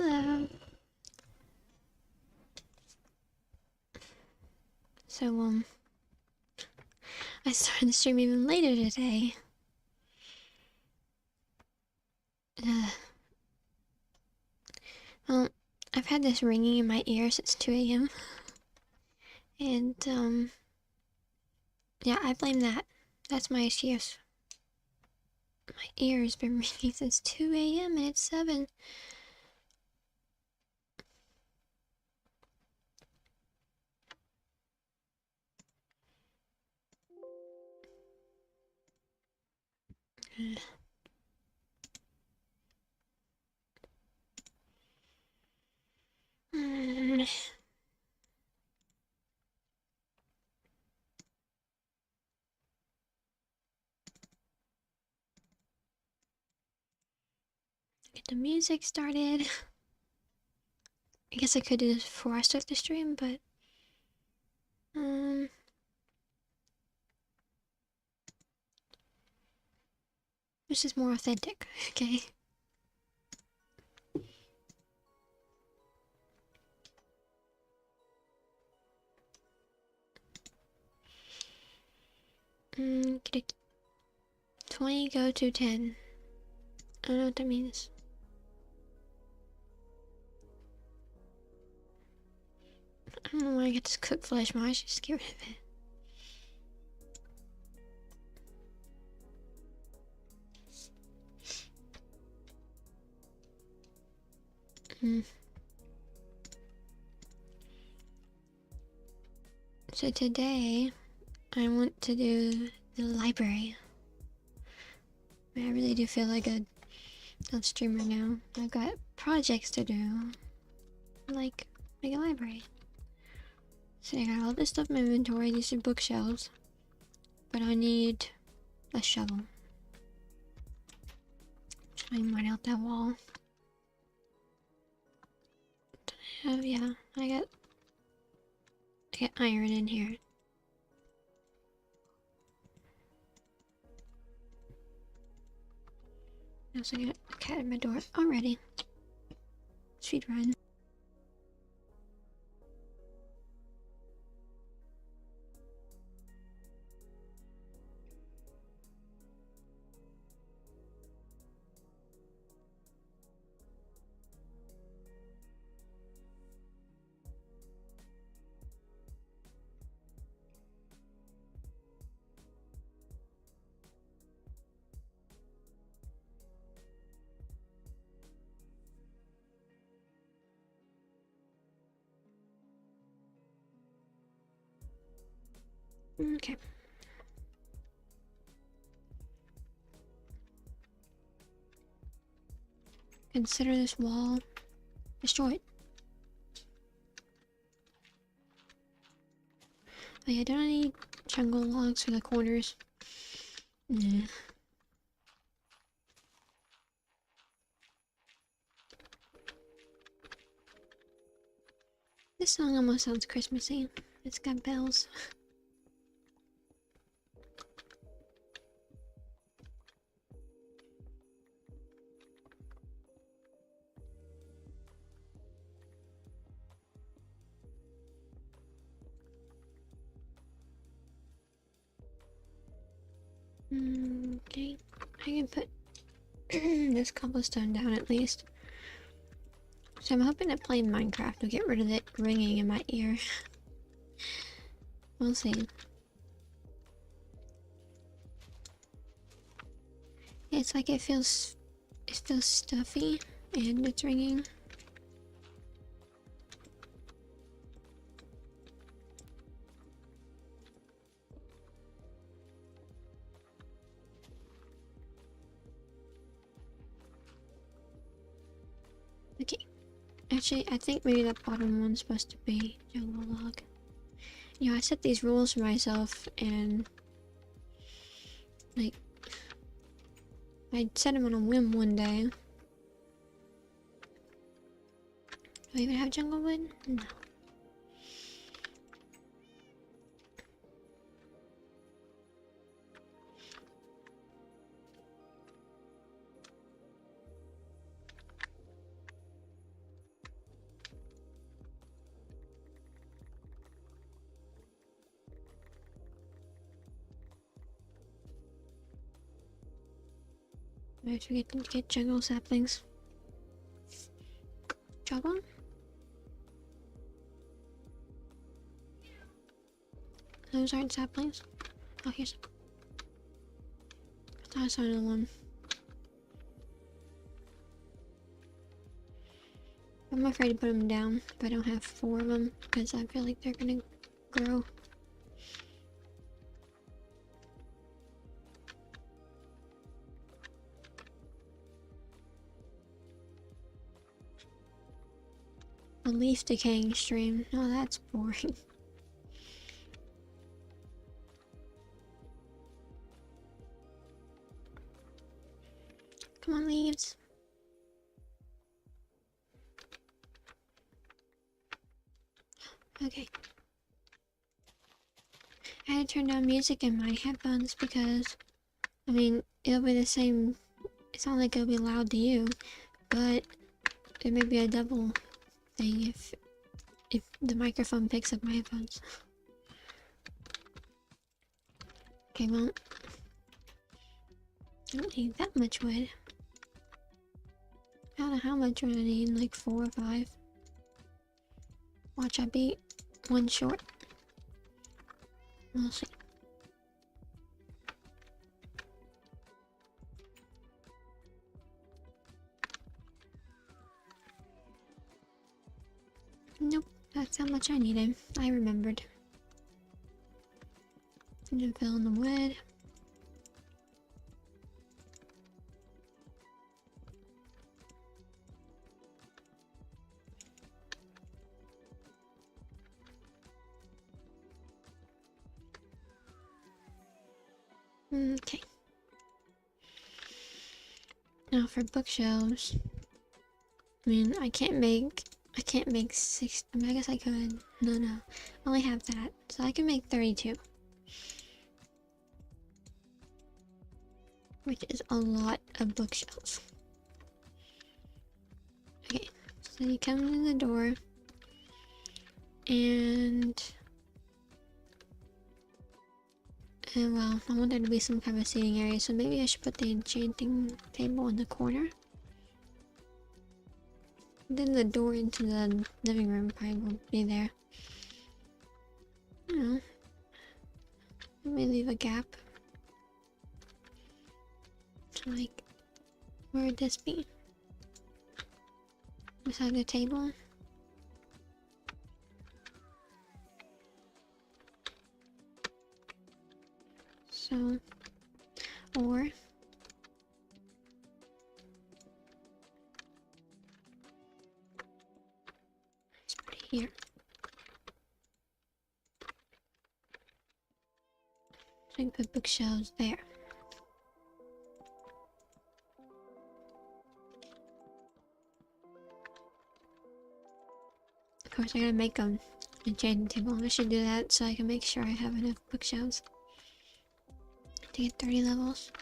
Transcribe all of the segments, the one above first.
Hello. So, I started the stream even later today. Well, I've had this ringing in my ear since 2 a.m. And, yeah, I blame that. That's my excuse. My ear has been ringing since 2 a.m. and it's 7. Get the music started. I guess I could do this before I start the stream, but this is more authentic, okay? Get it. 20 go to 10. I don't know what that means. I don't know why I get this cooked flesh, but I should just get rid of it. So today, I want to do the library. I really do feel like a streamer now. I've got projects to do, like make a library. So I got all this stuff in my inventory. These are bookshelves, but I need a shovel. Try and mine out that wall. Yeah, I got iron in here. I also got a cat in my door already. Speed run. Okay. Consider this wall destroyed. Oh yeah, don't I need jungle logs for the corners? Nah. This song almost sounds Christmassy. It's got bells. Okay, I can put this cobblestone down at least. So I'm hoping that playing Minecraft will get rid of the ringing in my ear. We'll see. It's like it feels stuffy and it's ringing. Okay. Actually, I think maybe that bottom one's supposed to be jungle log. You know, I set these rules for myself and like I set them on a whim one day. Do I even have jungle wood? No. I forget to get jungle saplings. Jungle? Those aren't saplings. Oh, here's. I thought I saw another one. I'm afraid to put them down if I don't have 4 of them, because I feel like they're gonna grow. A leaf decaying stream. Oh, that's boring. Come on, leaves. Okay. I had to turn down music in my headphones because, I mean, it'll be the same. It's not like it'll be loud to you, but there may be a double thing if the microphone picks up my headphones. Okay, well, I don't need that much wood. I don't know how much wood I need, like 4 or 5. Watch, I beat 1 short. We'll see. Nope, that's how much I needed. I remembered. I'm gonna fill in the wood. Okay. Now for bookshelves. I mean, I can't make 6. I mean, I guess I could. No. I only have that. So I can make 32. Which is a lot of bookshelves. Okay. So you come in the door. And well, I want there to be some kind of seating area. So maybe I should put the enchanting table in the corner. Then the door into the living room probably won't be there. I don't know. Let me leave a gap. So like, where would this be? Beside the table? So, or let's put it here. So I can put bookshelves there. Of course, I gotta make an enchanting table. I should do that so I can make sure I have enough bookshelves to get 30 levels.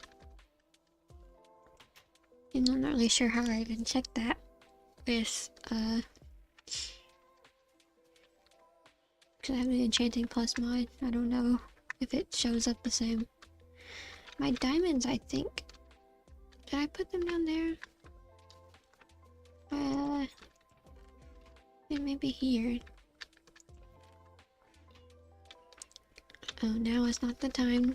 And I'm not really sure how I even check that with because I have the enchanting plus mod. I don't know if it shows up the same. My diamonds, I think. Did I put them down there? They may be here. Oh, now is not the time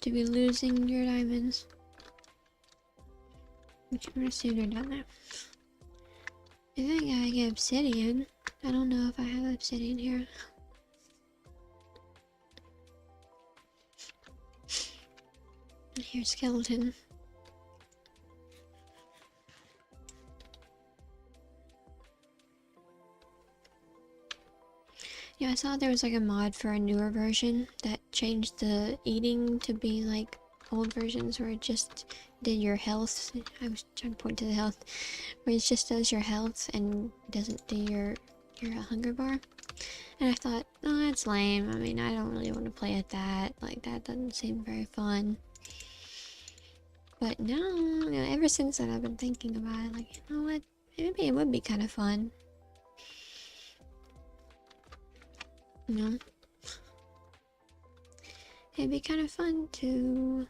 to be losing your diamonds. Which I'm gonna assume they're down there. I think I get obsidian. I don't know if I have obsidian here. And here's skeleton. Yeah, I saw there was like a mod for a newer version that changed the eating to be like old versions where it just did your health. I was trying to point to the health, where it just does your health and doesn't do your hunger bar. And I thought, oh, that's lame. I mean, I don't really want to play at that. Like, that doesn't seem very fun. But now, you know, ever since then, I've been thinking about it. Like, you know what? Maybe it would be kind of fun. You know? It'd be kind of fun to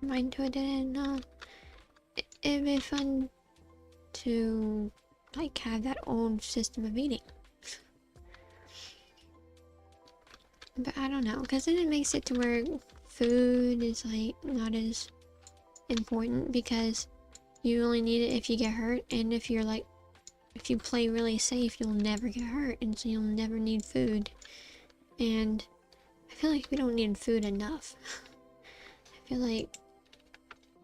mind to it, and it'd be fun to like have that old system of eating. But I don't know, because then it makes it to where food is like not as important, because you only need it if you get hurt, and if you're like, if you play really safe, you'll never get hurt, and so you'll never need food. And I feel like we don't need food enough. I feel like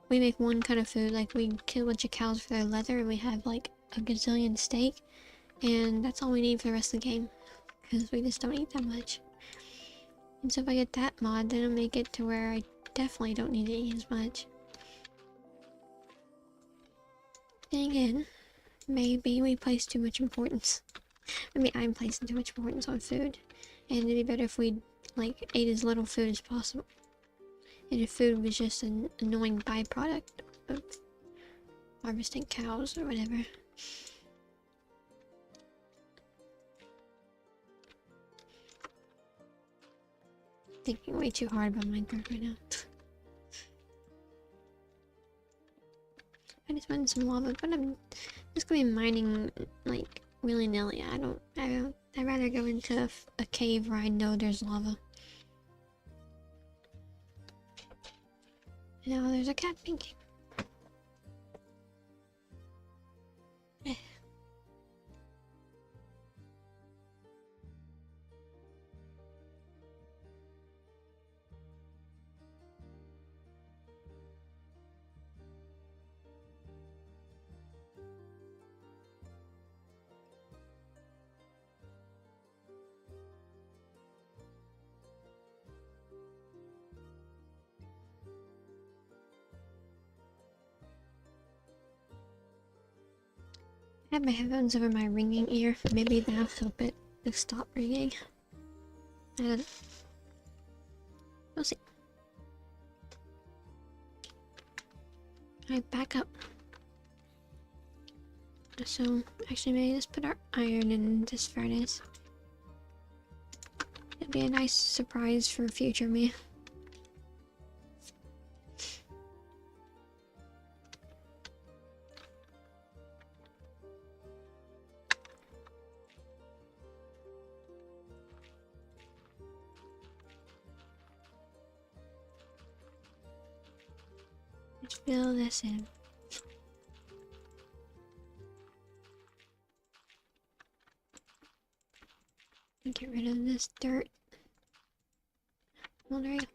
we make one kind of food, like we kill a bunch of cows for their leather, and we have like a gazillion steak, and that's all we need for the rest of the game, because we just don't eat that much. And so if I get that mod, then it'll make it to where I definitely don't need to eat as much. Then again, maybe we place too much importance. I mean, I'm placing too much importance on food, and it'd be better if we like ate as little food as possible. And if food was just an annoying byproduct of harvesting cows or whatever. Thinking way too hard about Minecraft right now. I just wanted some lava, but I'm just gonna be mining like willy-nilly. I'd rather go into a cave where I know there's lava. Now there's a cat pinking. I have my headphones over my ringing ear. Maybe that'll help it to stop ringing. I don't know. We'll see. Alright, back up. So, actually, maybe let's put our iron in this furnace. It'd be a nice surprise for future me. Let's fill this in. Get rid of this dirt. Well, there you go.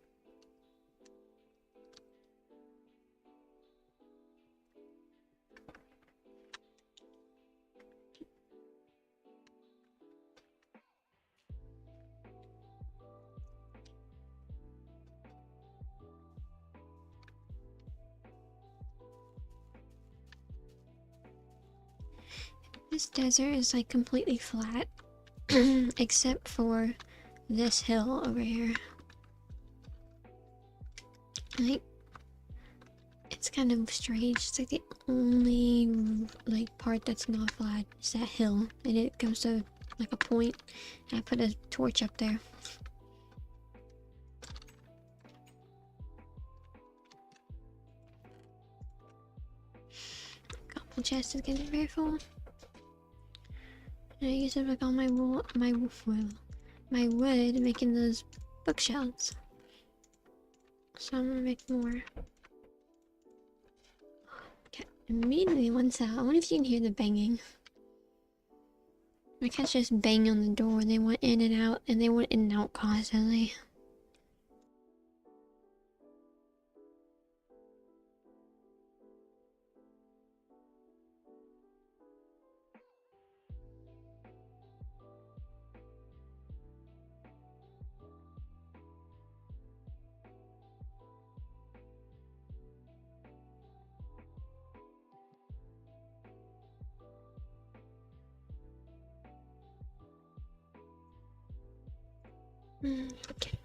This desert is like completely flat, except for this hill over here. Like, it's kind of strange. It's like the only like part that's not flat is that hill, and it comes to like a point, and I put a torch up there. Couple chests is getting very full. And I use up like all my wood making those bookshelves. So I'm gonna make more. Cat immediately wants out. I wonder if you can hear the banging. My cats just bang on the door. They went in and out, and they went in and out constantly. Okay.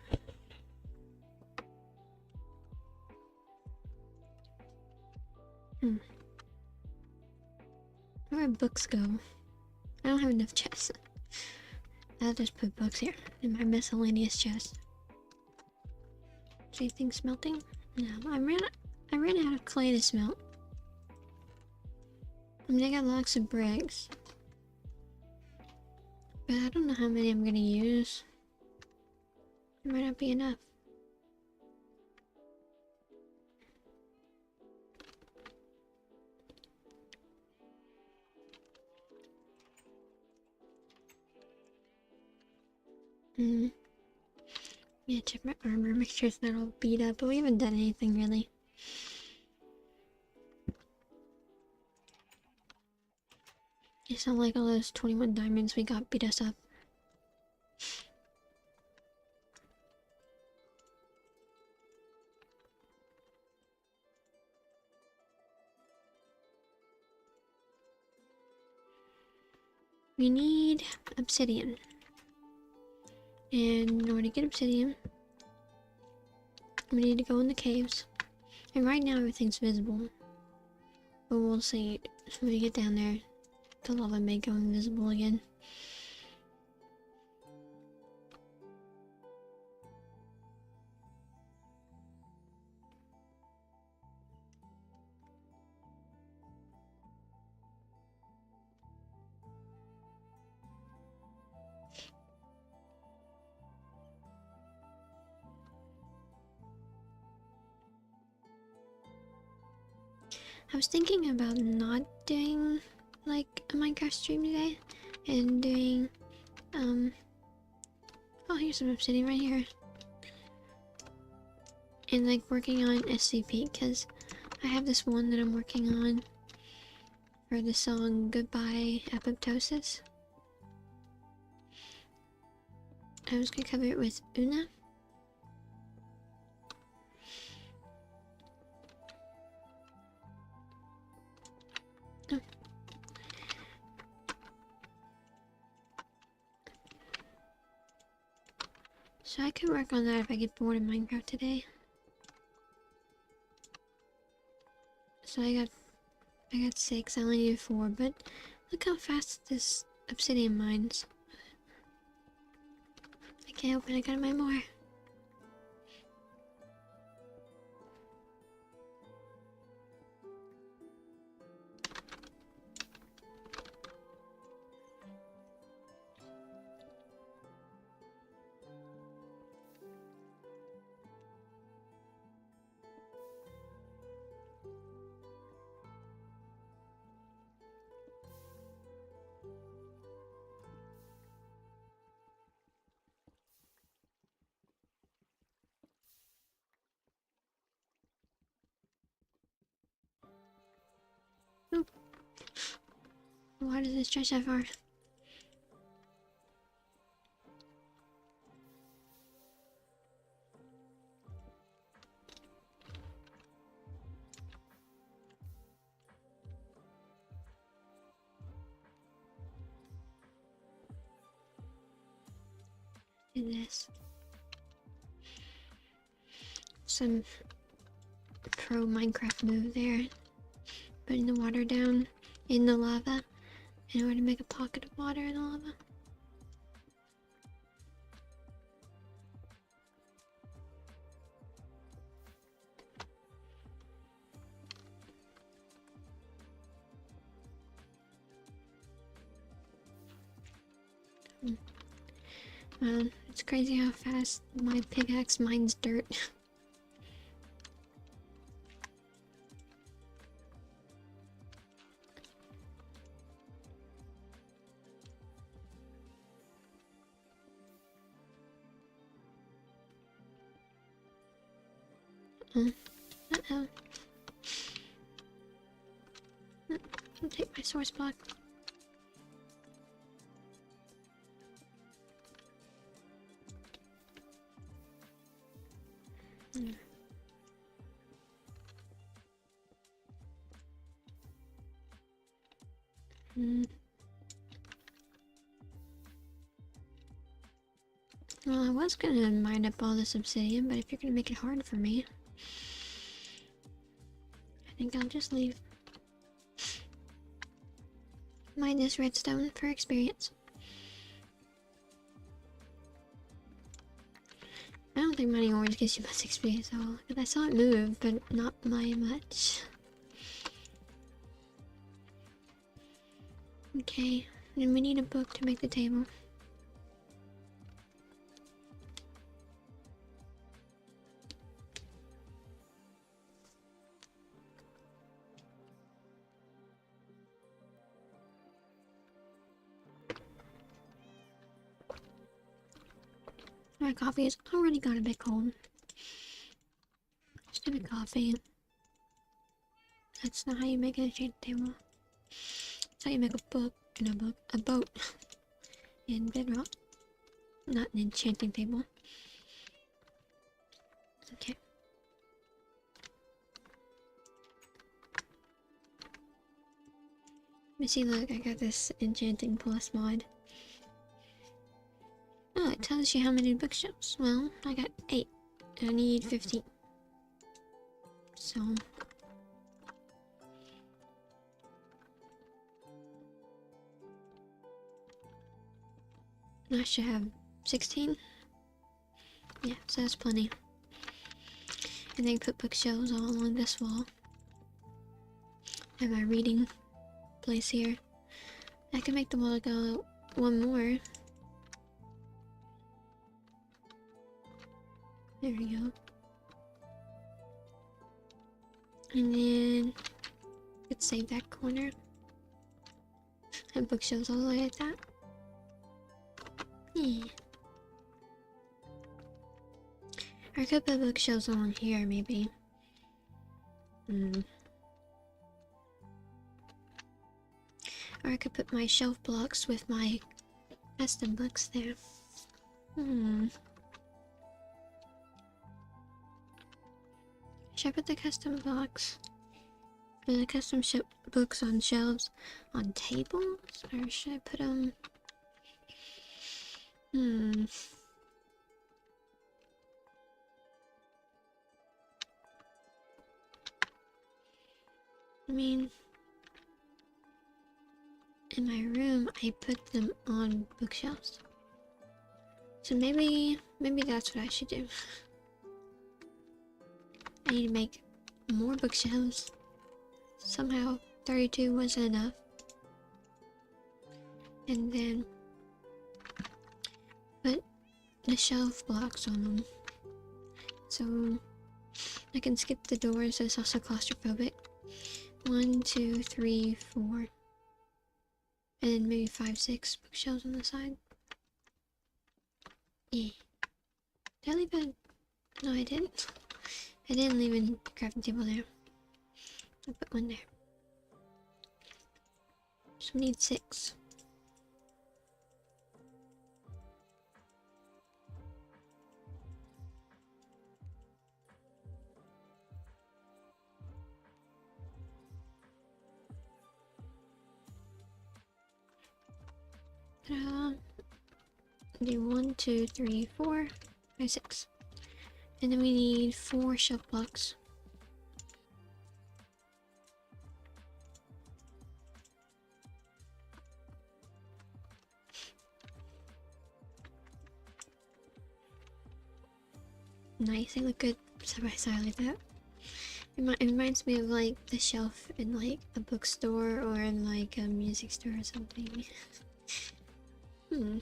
Where books go? I don't have enough chests. I'll just put books here in my miscellaneous chest. Is anything smelting? No, I ran out of clay to smelt. I mean, I got lots of bricks. But I don't know how many I'm gonna use. It might not be enough. Yeah, check my armor, make sure it's not all beat up, but we haven't done anything really. It's not like all those 21 diamonds we got beat us up. We need obsidian. And in order to get obsidian, we need to go in the caves. And right now everything's visible. But we'll see when we get down there. The lava may go invisible again. I was thinking about not doing like a Minecraft stream today and doing oh, here's some obsidian right here, and like working on SCP, because I have this one that I'm working on for the song Goodbye Apoptosis. I was gonna cover it with Una. Oh. So I could work on that if I get bored of Minecraft today. So I got 6, I only need 4, but look how fast this obsidian mines. I can't open it, I gotta mine more. Oop. Why does it stretch that far? Do this. Some pro Minecraft move there. Putting the water down in the lava in order to make a pocket of water in the lava. It's crazy how fast my pickaxe mines dirt. Uh-oh. I'll take my source block. Well, I was gonna mine up all this obsidian, but if you're gonna make it hard for me, I think I'll just leave. Mine this redstone for experience. I don't don't think mining ores gives you much XP, so because I saw it move, but not by much. Okay, and we need a book to make the table. My coffee is already got a bit cold. Stupid coffee. That's not how you make an enchanted table. That's how you make a book in a book. A boat in bedrock. Not an enchanting table. Okay. Let me see, look, I got this enchanting plus mod. Oh, it tells you how many bookshelves. Well, I got 8. I need 15. So... I should have 16. Yeah, so that's plenty. And then put bookshelves all along this wall. And my reading place here. I can make the wall go one more. There we go. And then let's save that corner. And bookshelves all the way like that. Yeah. I could put bookshelves along here, maybe. Or I could put my shelf blocks with my custom books there. Should I put the custom blocks or the custom books on shelves on tables? Or should I put them... I mean... in my room, I put them on bookshelves. So maybe that's what I should do. I need to make more bookshelves. Somehow 32 wasn't enough. And then put the shelf blocks on them. So I can skip the doors, so it's also claustrophobic. 1, 2, 3, 4. And then maybe 5, 6 bookshelves on the side. Yeah. Did I leave a... No, I didn't. I didn't leave a crafting table there. I put one there. So we need 6. Do 1, 2, 3, 4, 5, 6. And then we need 4 shelf blocks. Nice, they look good side by side like that. It reminds me of like the shelf in like a bookstore or in like a music store or something. I'm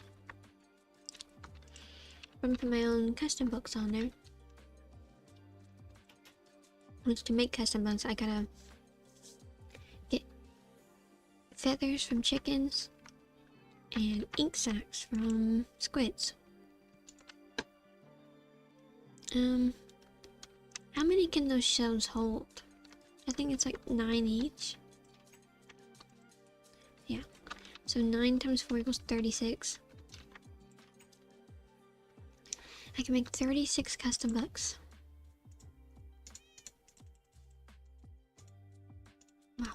gonna put my own custom books on there. Which, to make custom books, I gotta get feathers from chickens and ink sacs from squids. How many can those shelves hold? I think it's like 9 each. Yeah. So 9 times 4 equals 36. I can make 36 custom books. Wow.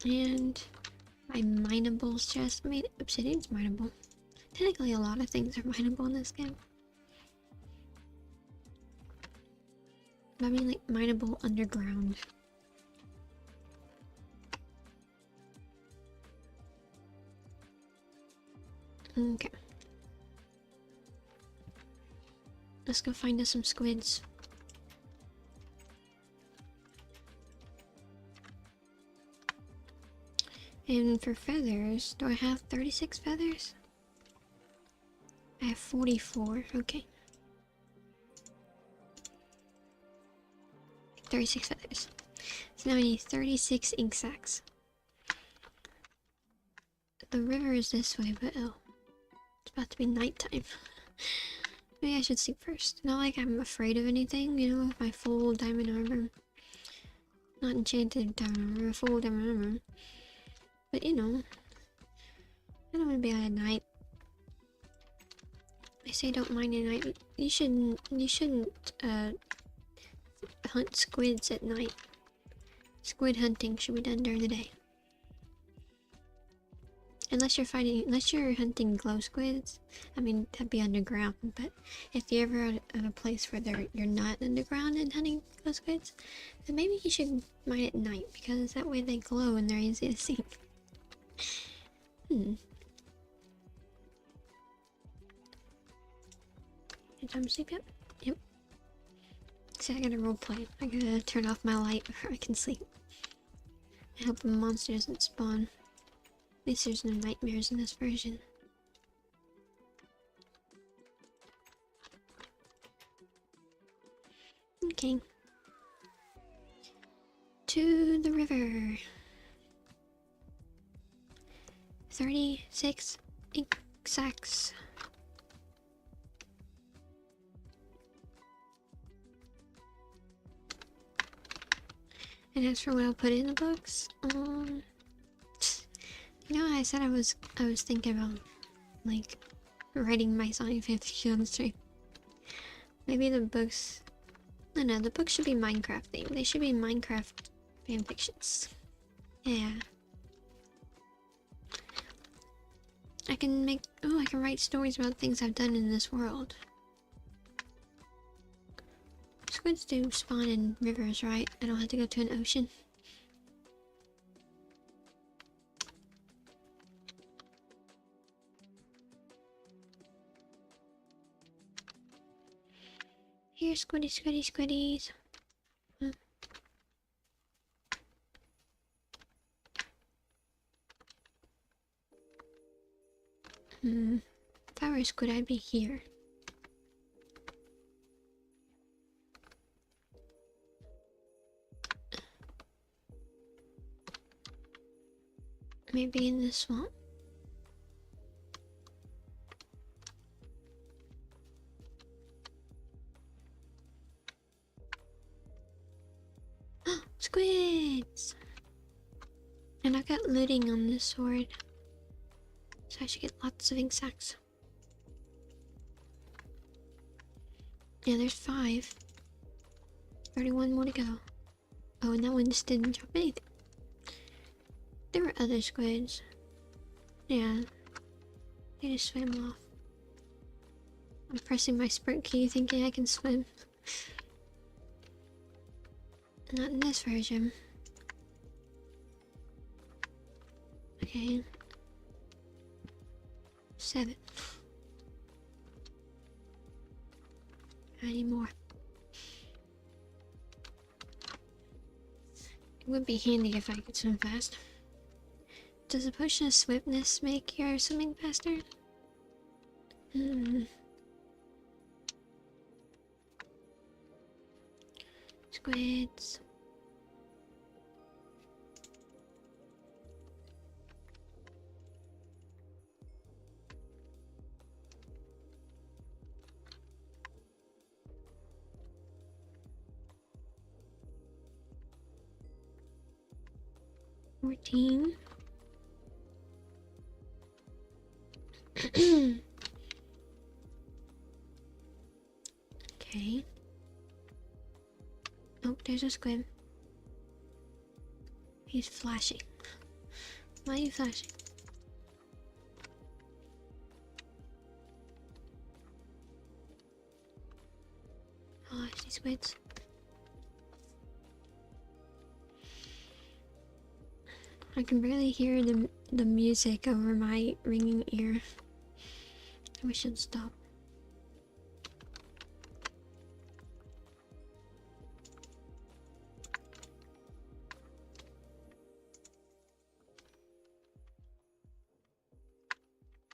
And my minables chest made obsidian's mineable. Technically, a lot of things are mineable in this game. But I mean, like, mineable underground. Okay. Let's go find us some squids. And for feathers, do I have 36 feathers? I have 44, okay. 36 feathers. So now I need 36 ink sacs. The river is this way, but oh. It's about to be nighttime. Maybe I should sleep first. Not like I'm afraid of anything, you know, with my full diamond armor. Not enchanted diamond armor, full diamond armor. But you know, I don't want to be out at night. I say don't mind at night. You shouldn't hunt squids at night. Squid hunting should be done during the day. Unless you're hunting glow squids. I mean, that'd be underground. But if you're ever at a place where you're not underground and hunting glow squids, then maybe you should mine at night, because that way they glow and they're easy to see. Time to sleep yet? Yep. See, I gotta roleplay. I gotta turn off my light before I can sleep. I hope the monster doesn't spawn. At least there's no nightmares in this version. Okay. To the river. 36 ink sacs. And as for what I'll put in the books, you know, I said I was thinking about like writing my Sonic fanfiction on the stream. Maybe the books. No, the books should be Minecraft themed. They should be Minecraft fanfictions. Yeah. I can write stories about things I've done in this world. Squids do spawn in rivers, right? I don't have to go to an ocean. Here, squiddies. Huh. If I were a squid, I'd be here. Maybe in the swamp. Squids! And I got looting on this sword. So I should get lots of ink sacs. Yeah, there's 5. 31 more to go. Oh, and that one just didn't drop anything. There were other squids. Yeah. They just swam off. I'm pressing my sprint key thinking I can swim. Not in this version. Okay. 7. I need more. It would be handy if I could swim fast. Does a potion of swiftness make your swimming faster? Squids. $14. Okay. Oh, there's a squid. He's flashing. Why are you flashing? Oh, I see squids. I can barely hear the music over my ringing ear. We should stop.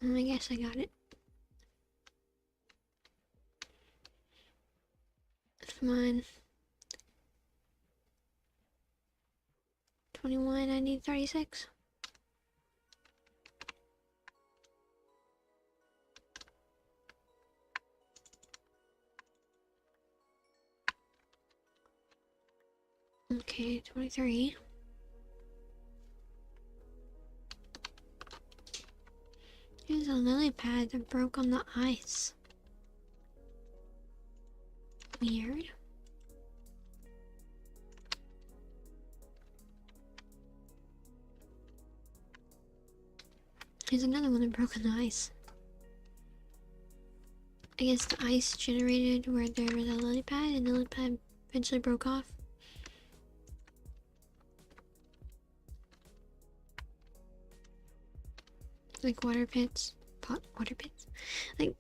I guess I got it. Come on. 21, I need 36. Okay, 23. Here's a lily pad that broke on the ice. Weird. Here's another one that broke on the ice. I guess the ice generated where there was a lily pad and the lily pad eventually broke off. Like water pits. Water pits? Like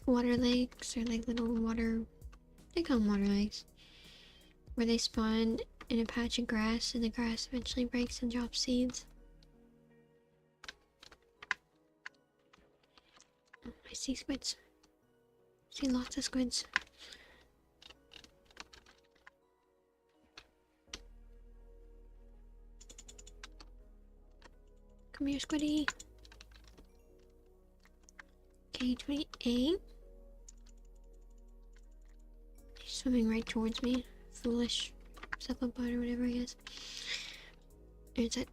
water lakes or like little water... They call them water lakes. Where they spawn in a patch of grass and the grass eventually breaks and drops seeds. Oh, I see squids. I see lots of squids. Come here, squiddy. Okay, 28. He's swimming right towards me. Foolish cephalopod or whatever, I guess. There's that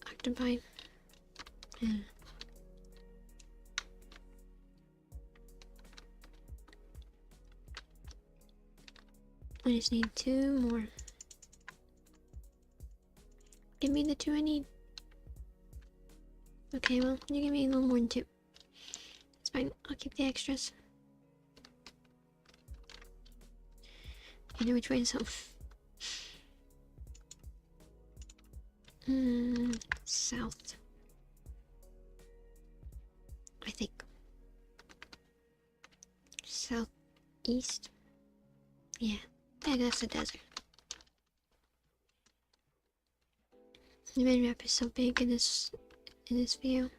octopi. Yeah. I just need 2 more. Give me the 2 I need. Okay, well, you give me a little more than 2. It's fine. I'll keep the extras. You know which way is home. South. I think. Southeast. Yeah. Yeah, that's the desert. The map is so big in this view.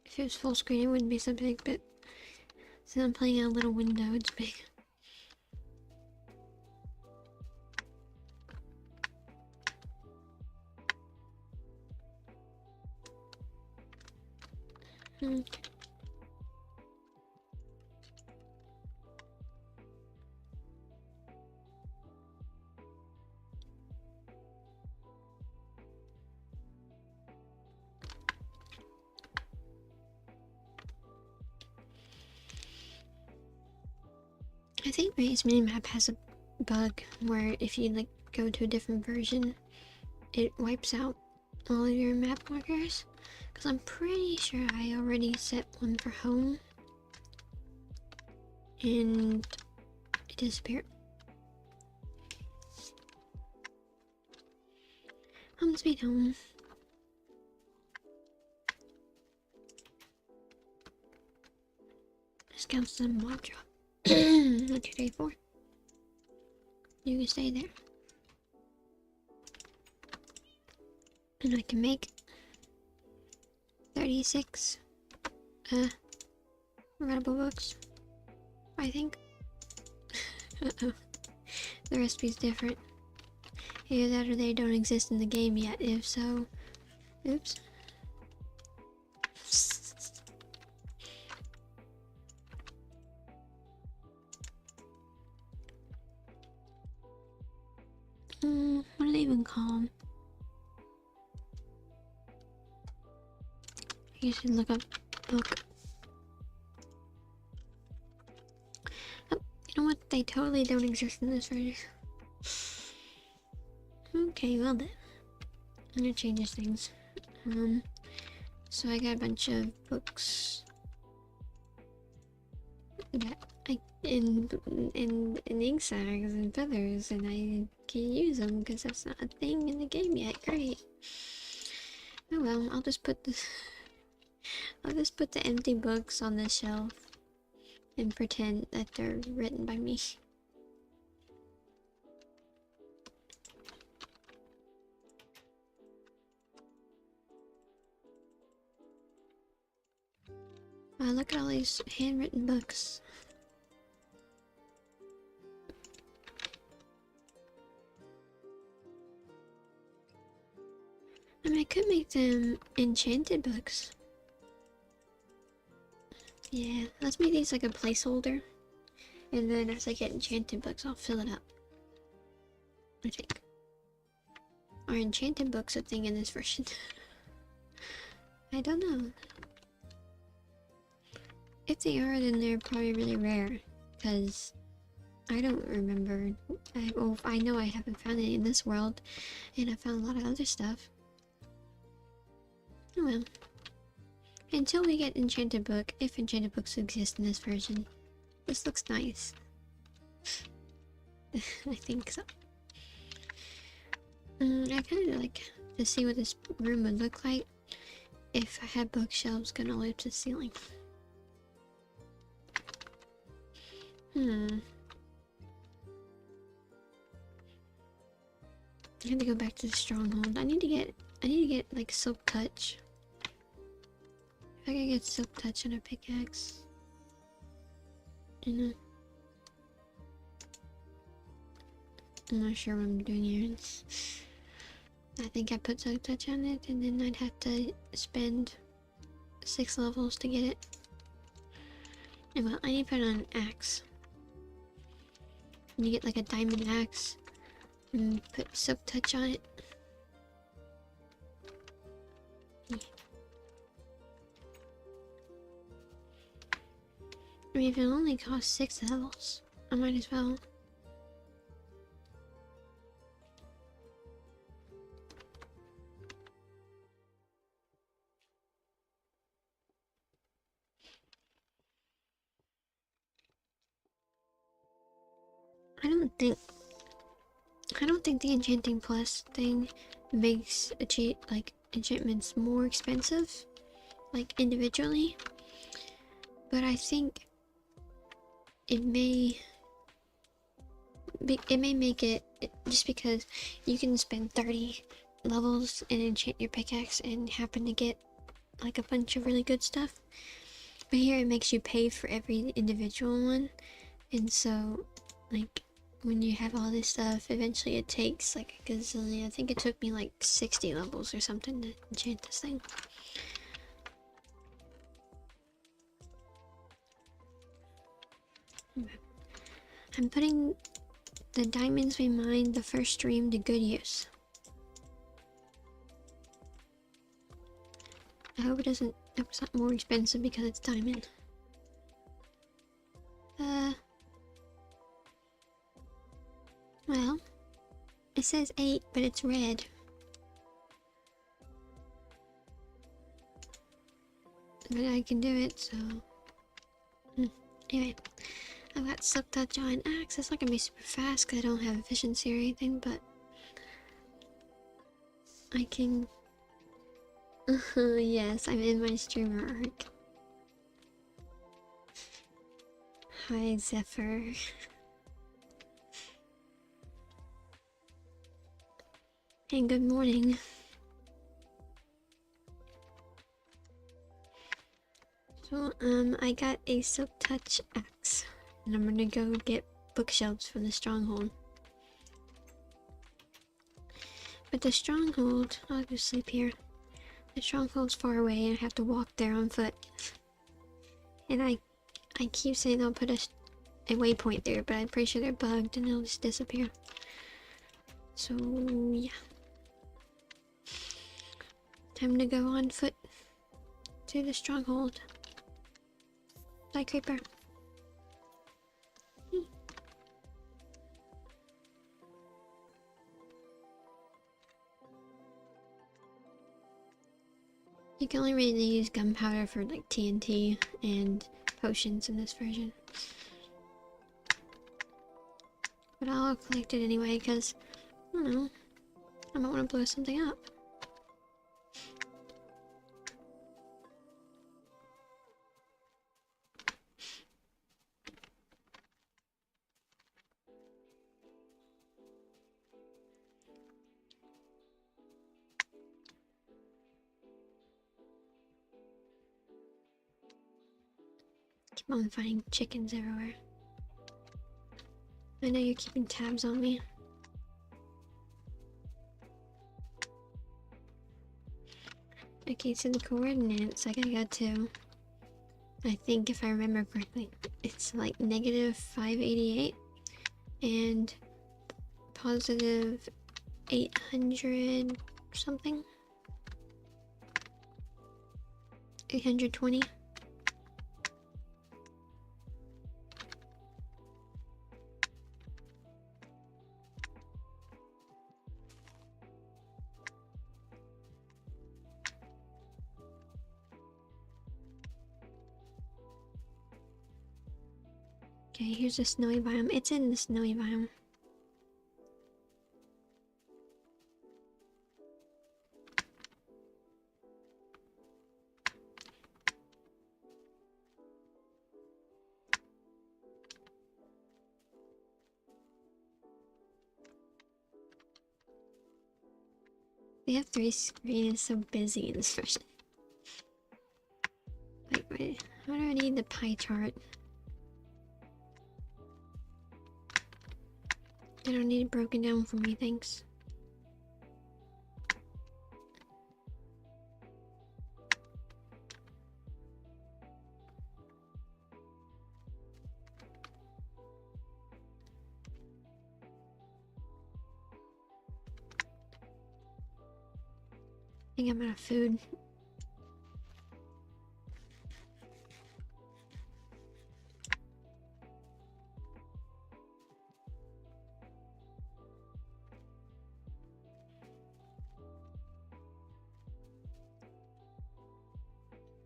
If it was full screen, it wouldn't be so big, but since I'm playing out a little window, it's big. Okay. I think Ray's minimap has a bug where if you like go to a different version, it wipes out all of your map markers. Because I'm pretty sure I already set one for home. And it disappeared. Home sweet home. This counts as a mob drop. 234. You can stay there. And I can make 36 readable books, I think. Uh-oh. The recipe's different. Either that or they don't exist in the game yet. If so, oops. What do they even call them? You should look up book. Oh, you know what? They totally don't exist in this version. Okay, well then. I'm gonna change these things. So I got a bunch of books that I in ink sacs and feathers, and I can use them because that's not a thing in the game yet. Great. Oh well, I'll just put the empty books on the shelf and pretend that they're written by me. Wow, look at all these handwritten books. I mean, I could make them enchanted books. Yeah, let's make these like a placeholder. And then as I get enchanted books, I'll fill it up. I think. Are enchanted books a thing in this version? I don't know. If they are, then they're probably really rare. Because I don't remember. I know I haven't found any in this world. And I found a lot of other stuff. Oh well. Until we get enchanted book, if enchanted books exist in this version. This looks nice. I think so. I kind of like to see what this room would look like if I had bookshelves going all the way up to the ceiling. I have to go back to the stronghold. I need to get like silk touch. If I could get silk touch on a pickaxe. You know. I'm not sure what I'm doing here. I think I put silk touch on it and then I'd have to spend 6 levels to get it. And well, I need to put it on an axe. You get like a diamond axe and put silk touch on it. I mean, if it only costs 6 levels, I might as well. I don't think the enchanting plus thing makes like enchantments more expensive, like individually. But I think it may make it just because you can spend 30 levels and enchant your pickaxe and happen to get like a bunch of really good stuff. But here it makes you pay for every individual one, and so like when you have all this stuff, eventually it takes like a gazillion. I think it took me like 60 levels or something to enchant this thing. I'm putting the diamonds we mined the first stream to good use. I hope it's not more expensive because it's diamond. Well, it says 8, but it's red. But I can do it, so... Anyway, I've got silk touch on axe. It's not gonna be super fast because I don't have efficiency or anything, but... I can... yes, I'm in my streamer arc. Hi, Zephyr. And good morning. So, I got a silk touch axe. And I'm gonna go get bookshelves from the stronghold. But the stronghold, I'll go sleep here. The stronghold's far away and I have to walk there on foot. And I keep saying they'll put a waypoint there, but I'm pretty sure they're bugged and they'll just disappear. So, yeah. Time to go on foot to the stronghold. Bye, creeper. You can only really use gunpowder for like TNT and potions in this version. But I'll collect it anyway because, I don't know, I might want to blow something up. I'm finding chickens everywhere. I know you're keeping tabs on me. Okay, so the coordinates, like I got to, I think if I remember correctly, it's like negative 588 and positive 800 something. 820. Okay, here's the snowy biome. It's in the snowy biome. The F3 screen is so busy in this version. Like, wait, how do I need the pie chart? I don't need it broken down for me, thanks. I think I'm out of food.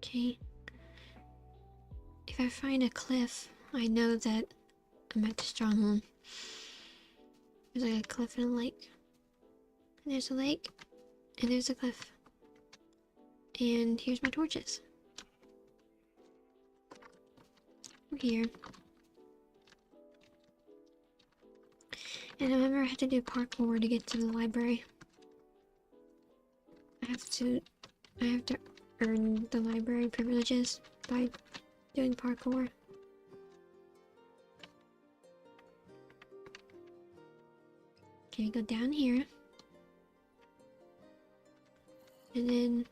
Okay. If I find a cliff, I know that I'm at the stronghold. There's like a cliff and a lake. And there's a lake. And there's a cliff. And here's my torches. We're here. And I remember I had to do parkour to get to the library. I have to earn the library privileges by doing parkour. Okay, go down here. And then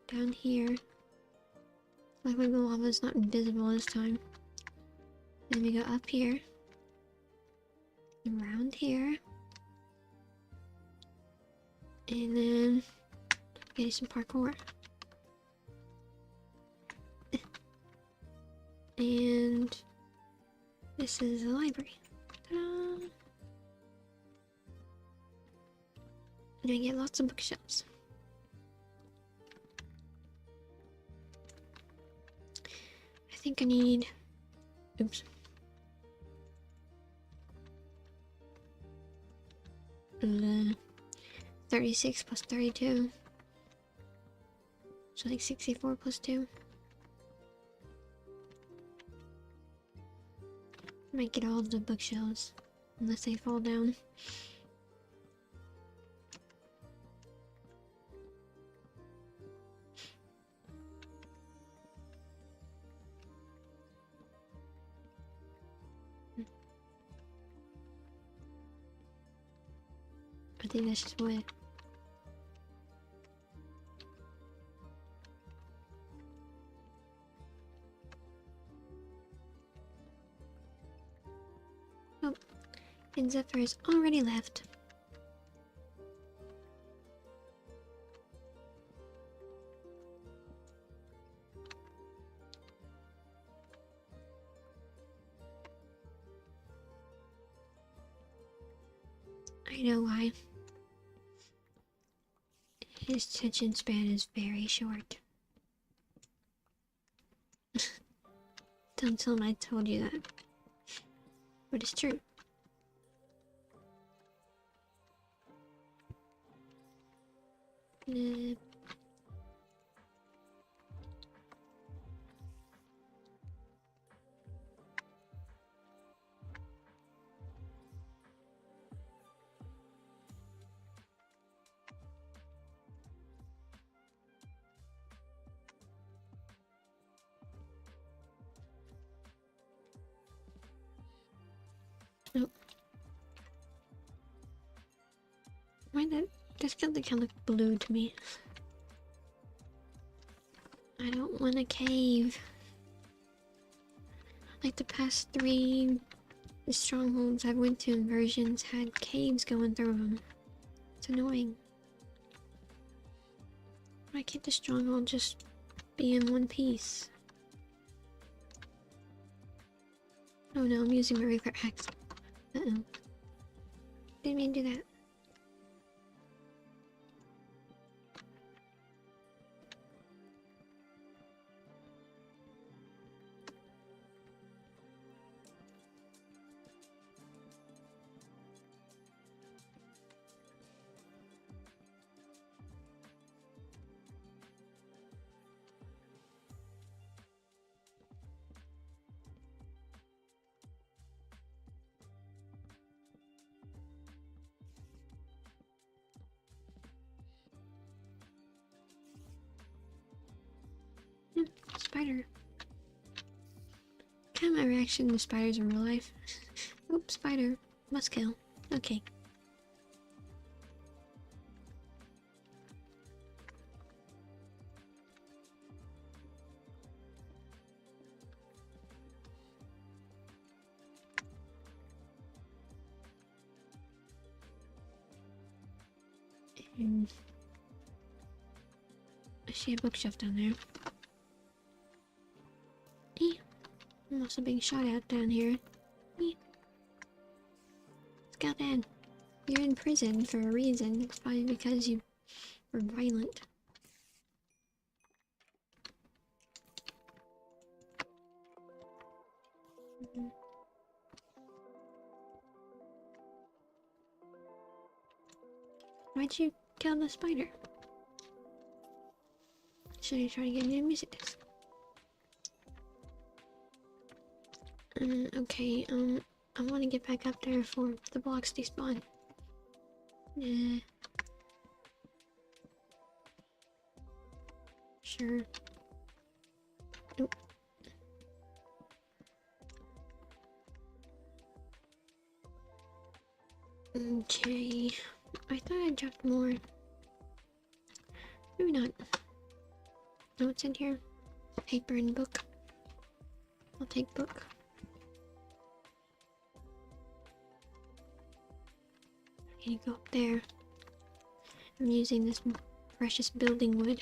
down here. Luckily the lava's not invisible this time. Then we go up here. Around here. And then get some parkour. And this is the library. Ta-da! And I get lots of bookshelves. I think I need... Oops. 36 plus 32. So like 64 plus 2. Might get all of the bookshelves. Unless they fall down. I think that's just wood. Oh, and Zephyr is already left. I know why. His attention span is very short. Don't tell him I told you that. But it's true. Oh. Why that? This kind of look blue to me. I don't want a cave. Like the past 3 strongholds I went to in versions had caves going through them. It's annoying. Why can't the stronghold just be in one piece? Oh no, I'm using my regular axe. Uh-oh. Didn't mean to do that. Spider. Kind of my reaction to spiders in real life. Oops, spider. Must kill. Okay. And I see a bookshelf down there. I'm also being shot at down here. Scout Dad, you're in prison for a reason. It's probably because you were violent. Why'd you kill the spider? Should I try to get me a music disc? Okay, I want to get back up there for the blocks despawn. Sure. Nope. Okay. I thought I dropped more. Maybe not. No, what's in here? Paper and book. I'll take book. I need to go up there. I'm using this precious building wood.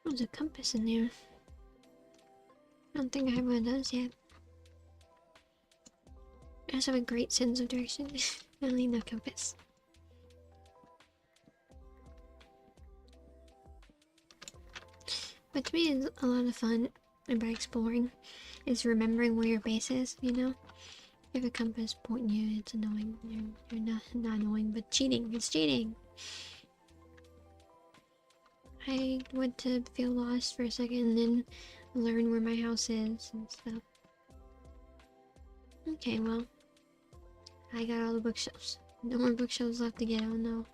There's a compass in there. I don't think I have one of those yet. I also have a great sense of direction. I don't need no compass. But to me, it's a lot of fun about exploring. Is remembering where your base is, you know? If a compass pointing you, it's annoying. You're not annoying, but cheating. It's cheating! I went to feel lost for a second and then learn where my house is and stuff. Okay, well, I got all the bookshelves. No more bookshelves left to get, oh no.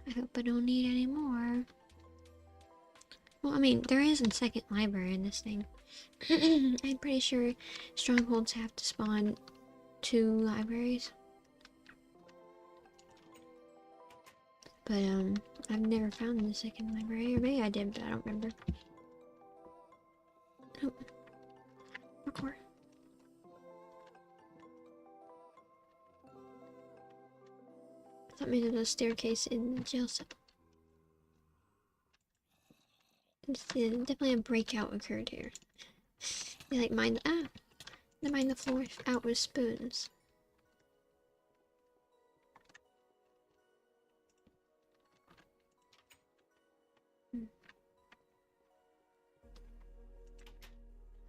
I hope I don't need any more. Well, I mean, there is a second library in this thing. I'm pretty sure strongholds have to spawn 2 libraries. But, I've never found the second library. Or maybe I did, but I don't remember. Oh. Parkour. I thought maybe there was a staircase in the jail cell. Definitely a breakout occurred here. They like mine they mine the floor out with spoons.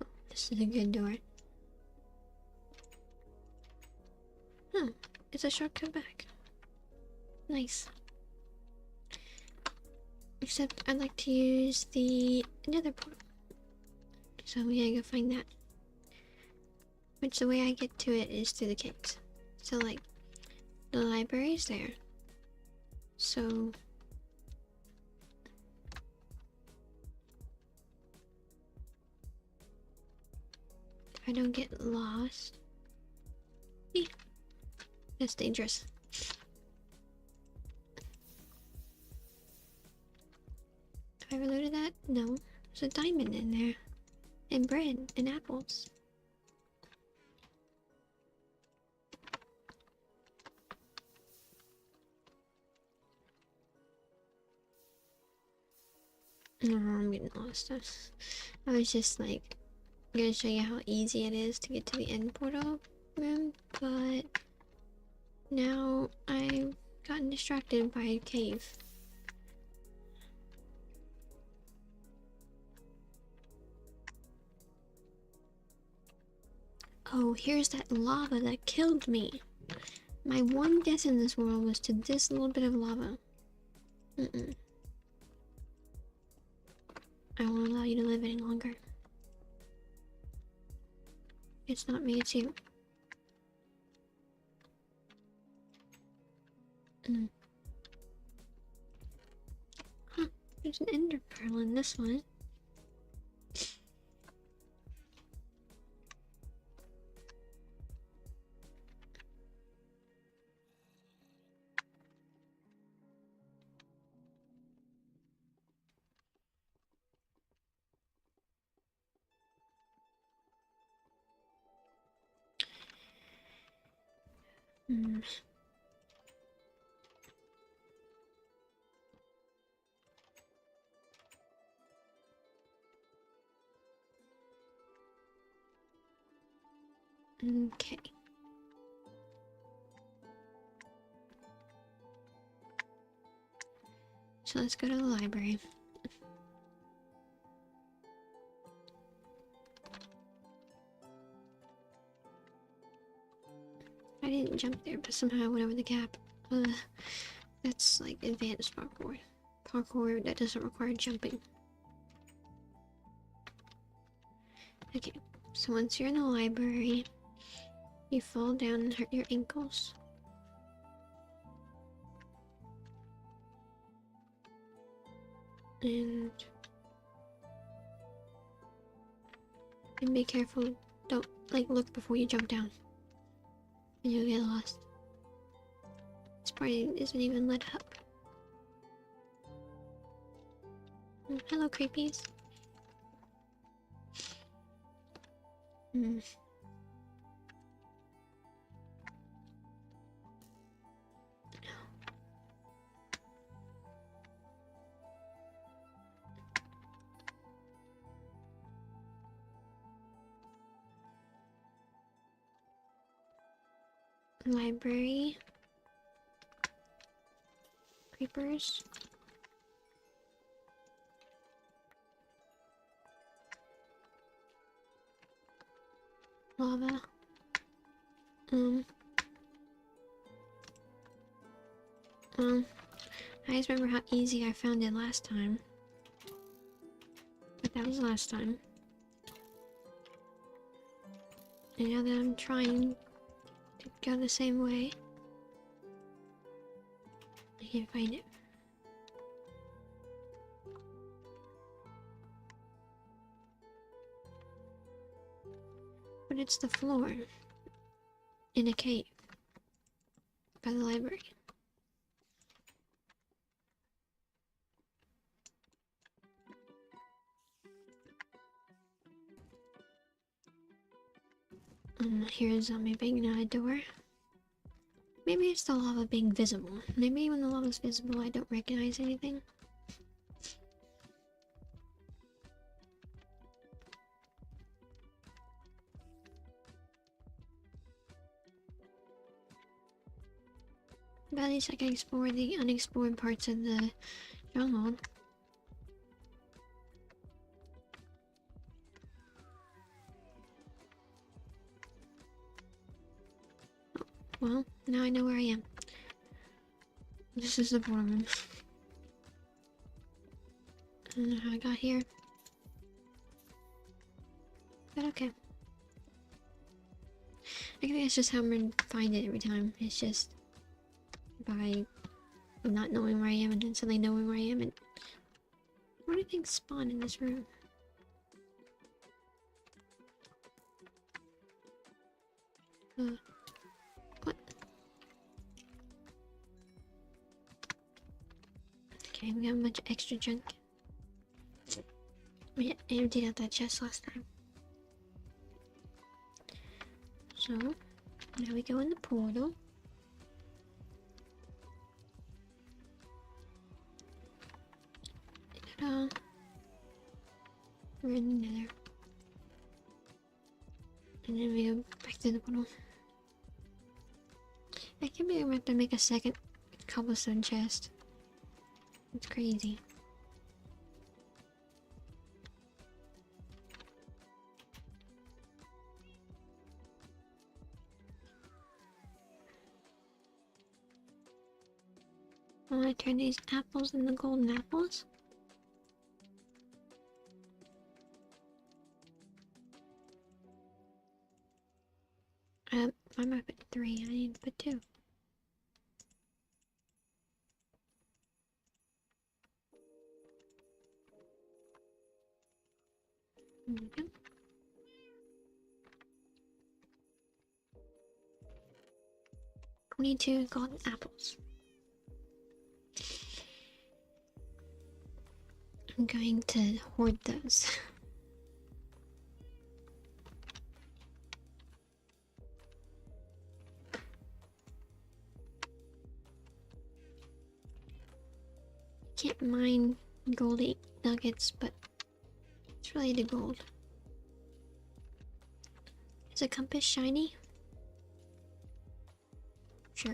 Oh, this is a good door. it's a shortcut back. Nice. Except I'd like to use the nether portal. So we gotta go find that. Which the way I get to it is through the caves. So like, the library's there. So... if I don't get lost... Eeh, that's dangerous. Have I reloaded that? No. There's a diamond in there. And bread. And apples. No, I'm getting lost. I was just like gonna show you how easy it is to get to the end portal room, but now I've gotten distracted by a cave. Oh, here's that lava that killed me. My one guess in this world was to this little bit of lava. I won't allow you to live any longer. It's not me, it's you. Huh, there's an ender pearl in this one. Okay. So let's go to the library. I didn't jump there, but somehow I went over the gap. That's like advanced parkour. Parkour that doesn't require jumping. Okay, so once you're in the library, you fall down and hurt your ankles. And be careful, don't like look before you jump down. And you'll get lost. This part isn't even lit up. Hello, creepies. Library. Creepers. Lava. I just remember how easy I found it last time. But that was last time. And now that I'm trying to go the same way, I can't find it. But it's the floor in a cave by the library. Here's a zombie banging on a door. Maybe it's the lava being visible. Maybe when the lava's visible, I don't recognize anything. But at least I can explore the unexplored parts of the stronghold. Well, now I know where I am. This is the bottom. I don't know how I got here. But okay. I think that's just how I'm gonna find it every time. It's just by not knowing where I am and then suddenly knowing where I am. And what do things spawn in this room? What? Okay, we got a bunch of extra junk. We emptied out that chest last time. So, now we go in the portal. Ta-da! We're in the nether. And then we go back to the portal. I can't believe I'm going to have to make a second cobblestone chest. It's crazy. Will I turn these apples into golden apples? I might put 3. I need to put 2. There we go. We need 2 golden apples. I'm going to hoard those. Can't mine goldy nuggets, but it's really the gold. Is a compass shiny? Sure.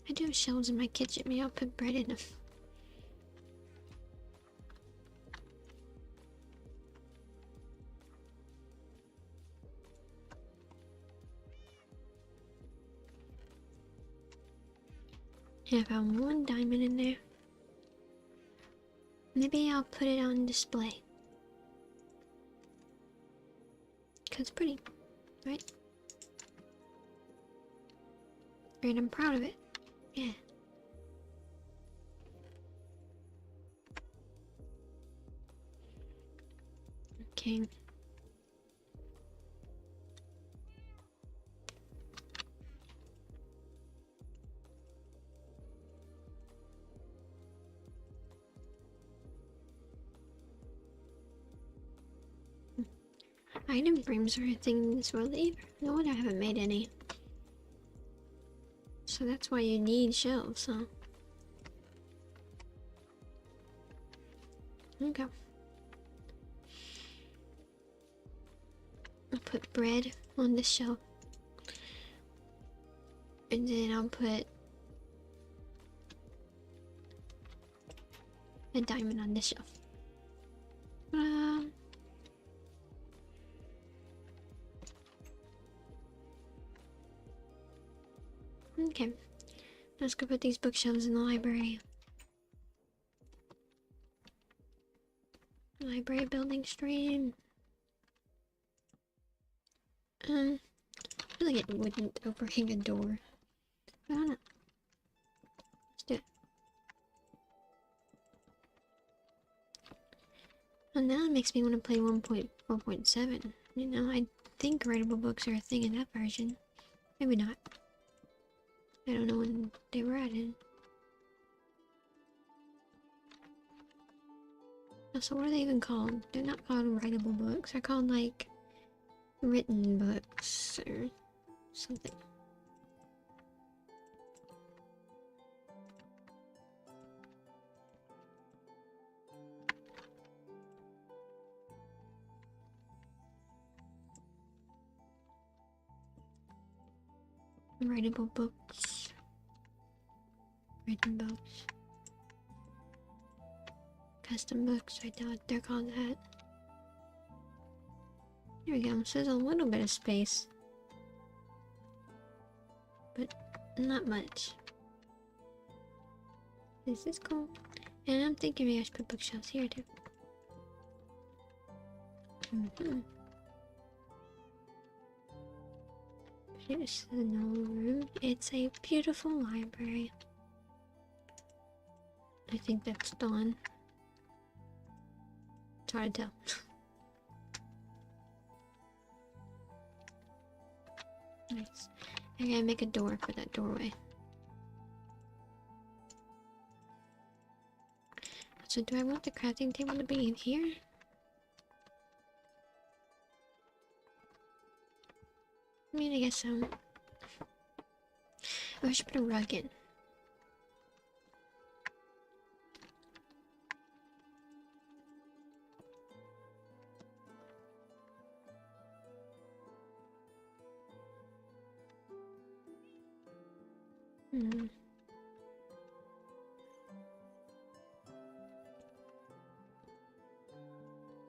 I do have shelves in my kitchen. Maybe I'll put bread in them. Yeah, I found 1 diamond in there. Maybe I'll put it on display. 'Cause it's pretty, right? And I'm proud of it. Yeah. Okay. Item frames are a thing in this world either. No wonder I haven't made any. So that's why you need shelves, huh? Okay. I'll put bread on this shelf. And then I'll put a diamond on this shelf. Okay. Let's go put these bookshelves in the library. Library building stream. I feel like it wouldn't overhang a door. I don't know. Let's do it. Well, now it makes me want to play 1.4.7. You know, I think writable books are a thing in that version. Maybe not. I don't know when they were added. So what are they even called? They're not called writable books. They're called like written books or something. Writable books. Written books. Custom books, I doubt they're called that. There we go, so there's a little bit of space. But not much. This is cool. And I'm thinking maybe I should put bookshelves here too. Here's the normal room. It's a beautiful library. I think that's Dawn. It's hard to tell. Nice. I gotta make a door for that doorway. So do I want the crafting table to be in here? I mean, I guess so. Oh, I should put a rug in.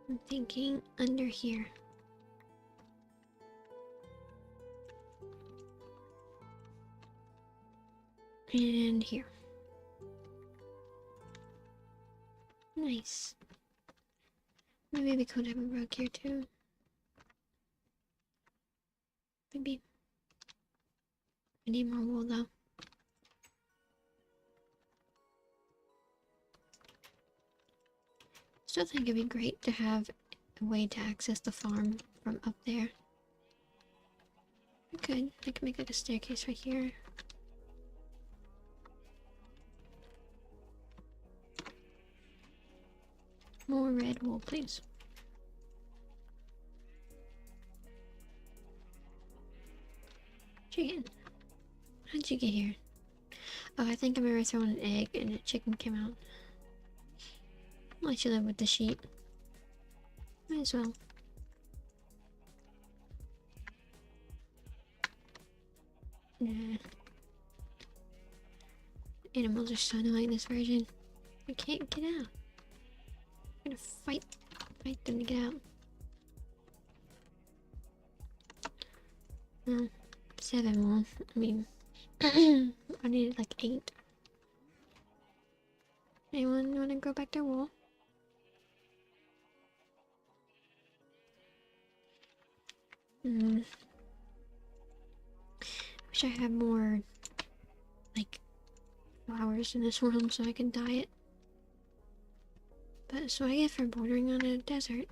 I'm thinking under here. And here. Nice. Maybe we could have a rug here too. Maybe. I need more wool though. Still think it'd be great to have a way to access the farm from up there. I could make like a staircase right here. More red wool, please. Chicken. How'd you get here? Oh, I think I remember throwing an egg and a chicken came out. Well, I should live with the sheep. Might as well. Nah. Animals are so annoying in this version. I can't get out. I'm gonna fight them to get out. No, 7 wool. I mean, I needed like 8. Anyone wanna grow back their wool? Wish I had more, like, flowers in this world so I can dye it. But that's what I get for bordering on a desert.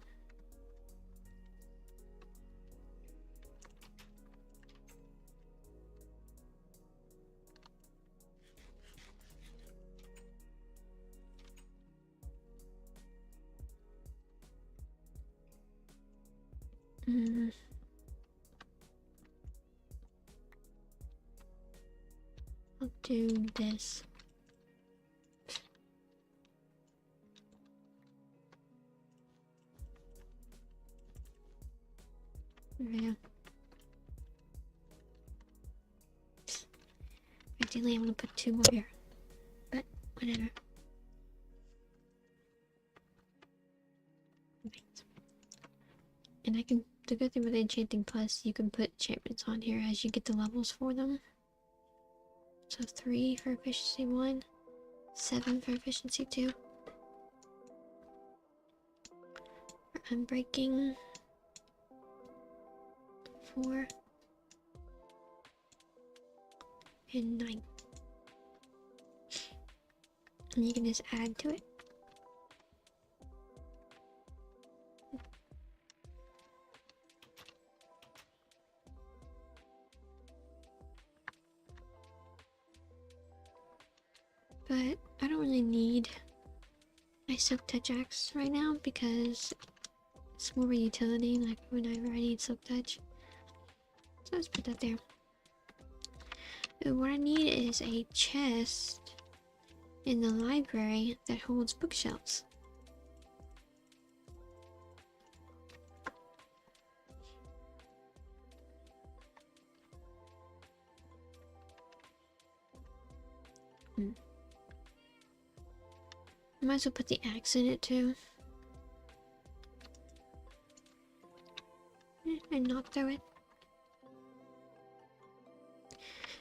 I'll do this. Yeah. Ideally, I'm gonna put 2 more here, but whatever. And I can, the good thing with Enchanting Plus, you can put enchantments on here as you get the levels for them. So 3 for efficiency 1, 7 for efficiency 2. For unbreaking 4. And 9. And you can just add to it. But I don't really need my Silk Touch axe right now because it's more of a utility, like whenever I need Silk Touch. So let's put that there. But what I need is a chest in the library that holds bookshelves. I might as well put the axe in it too. And knock through it.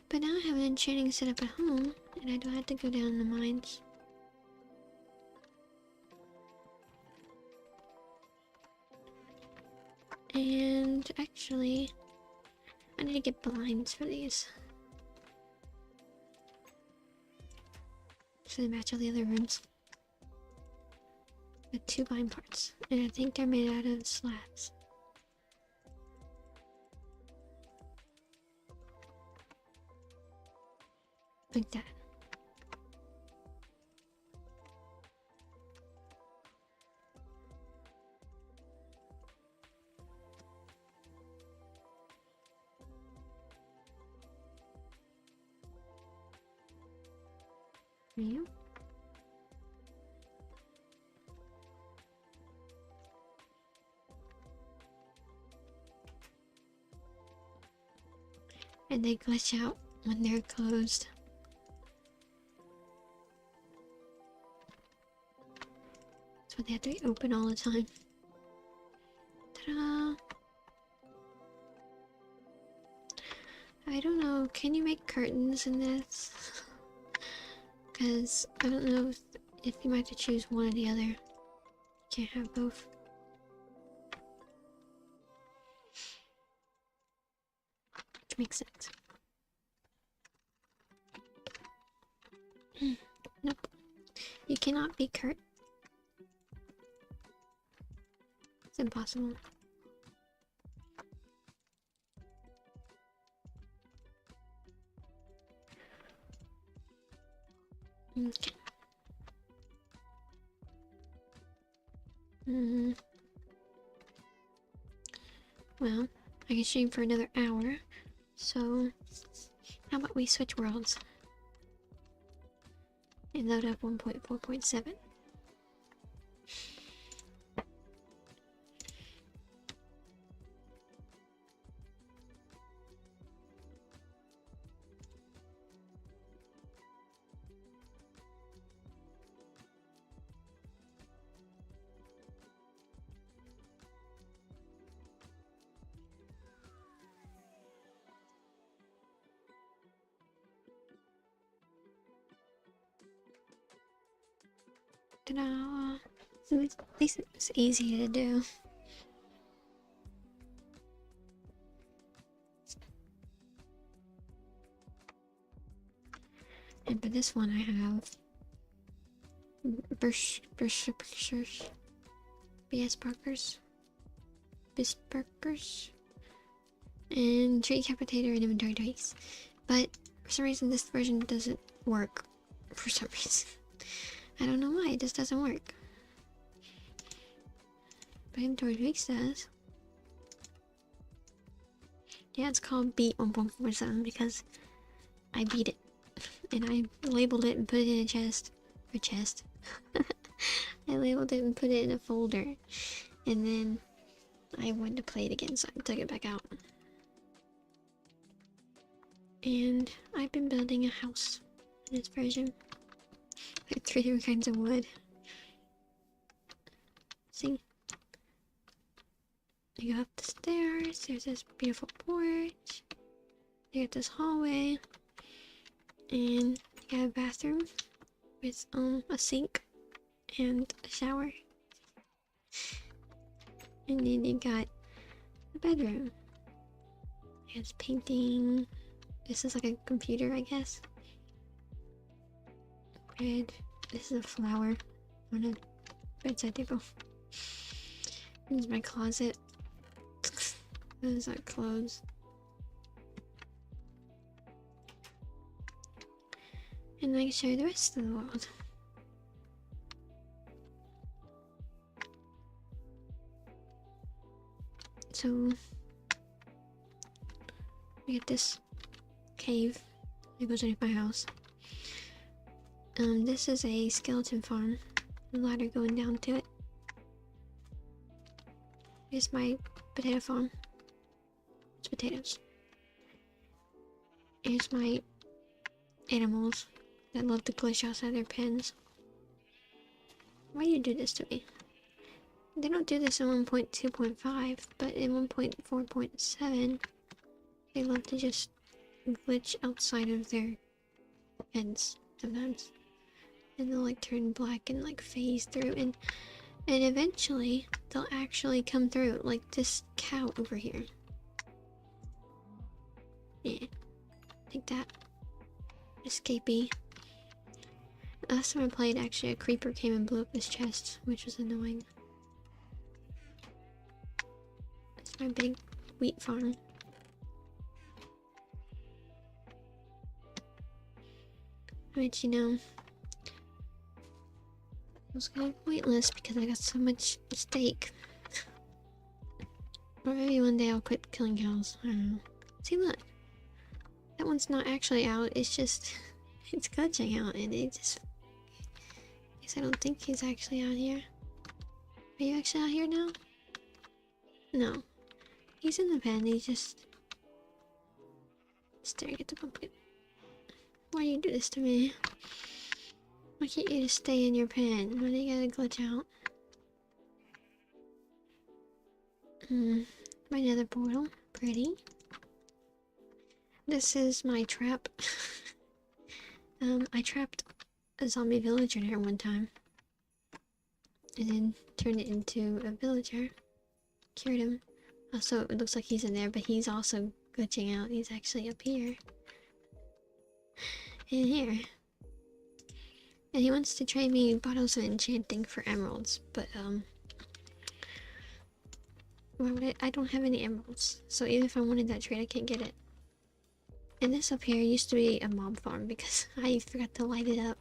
But now I have an enchanting setup at home, and I don't have to go down in the mines. And actually, I need to get blinds for these, so they match all the other rooms. With 2 blind parts, and I think they're made out of slabs. Like that. There you go. And they glitch out when they're closed. That's why they have to be open all the time. Ta-da! I don't know, can you make curtains in this? Because I don't know if you might have to choose one or the other. You can't have both. Which makes sense. Nope. You cannot be Kurt. It's impossible. Okay. Well, I can stream for another hour, so how about we switch worlds and load up 1.4.7. Ta-da! So at least it's easy to do. And for this one I have Bisparkers, and Tree Capitator and Inventory Trace. But for some reason this version doesn't work. For some reason. I don't know why, it just doesn't work. But Inventory Trace does. Yeah, it's called Beat 1.47 because I beat it. And I labeled it and put it in a chest. I labeled it and put it in a folder. And then I wanted to play it again, so I took it back out. And I've been building a house in this version. Like 3 different kinds of wood. See? You go up the stairs, there's this beautiful porch. You get this hallway. And you have a bathroom with a sink and a shower. And then you got a bedroom. It's painting. This is like a computer, I guess. Red. This is a flower on a bedside table. This is my closet. Those are clothes. And I can show you the rest of the world. So we get this cave that goes underneath my house. This is a skeleton farm. A ladder going down to it. Here's my potato farm. It's potatoes. Here's my animals. that love to glitch outside their pens. Why do you do this to me? They don't do this in 1.2.5, but in 1.4.7, they love to just glitch outside of their pens sometimes. And they'll like turn black and like phase through, and eventually they'll actually come through, like this cow over here. Yeah, take that, escapee. Last time I played, actually a creeper came and blew up this chest, which was annoying. It's my big wheat farm. Which, you know, was kind of pointless because I got so much steak. Or maybe one day I'll quit killing cows. I don't know. See, look. That one's not actually out. It's just... it's glitching out, and it just... I guess I don't think he's actually out here. Are you actually out here now? No. He's in the pen. He's just... staring at the pumpkin. Why do you do this to me? Why can't you just stay in your pen? Why do you gotta glitch out? My nether portal. Pretty. This is my trap. I trapped a zombie villager there one time. And then turned it into a villager. Cured him. Also, it looks like he's in there, but he's also glitching out. He's actually up here. In here. And he wants to trade me bottles of enchanting for emeralds, but why would I don't have any emeralds, so even if I wanted that trade I can't get it. And this up here used to be a mob farm because I forgot to light it up.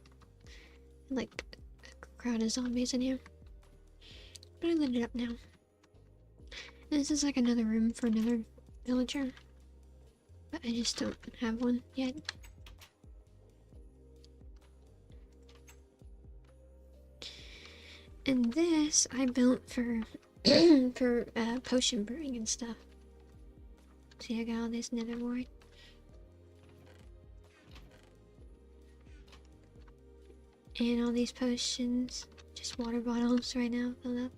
Like a crowd of zombies in here. But I lit it up now. And this is like another room for another villager. But I just don't have one yet. And this I built for for potion brewing and stuff. See, I got all this nether wart. And all these potions, just water bottles right now filled up.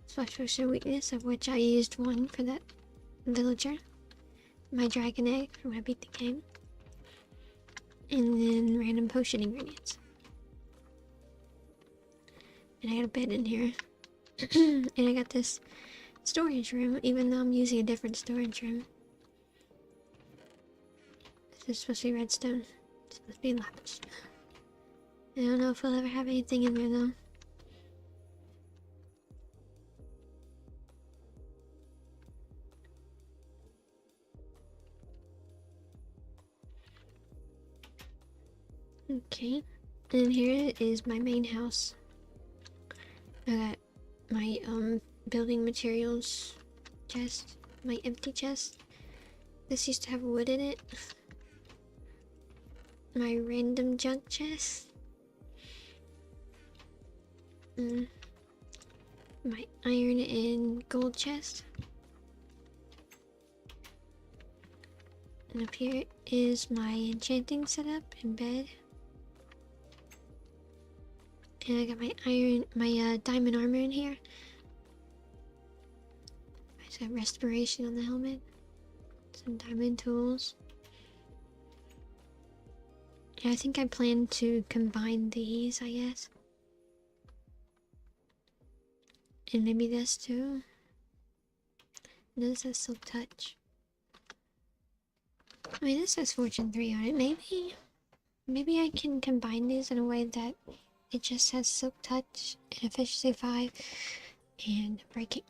Splash potion weakness, of which I used one for that villager. My dragon egg from when I beat the game. And then random potion ingredients. And I got a bed in here. And I got this storage room, even though I'm using a different storage room. This is supposed to be redstone. It's supposed to be lapis. I don't know if we'll ever have anything in there though. Okay. And here is my main house. I got my building materials chest, my empty chest. This used to have wood in it. My random junk chest. My iron and gold chest. And up here is my enchanting setup and bed. And I got my diamond armor in here. I just got respiration on the helmet. Some diamond tools. Yeah, I think I plan to combine these, I guess. And maybe this too. And this says Silk Touch. I mean, this says Fortune 3 on it. Maybe I can combine these in a way that it just has Silk Touch and Efficiency 5 and Breaking.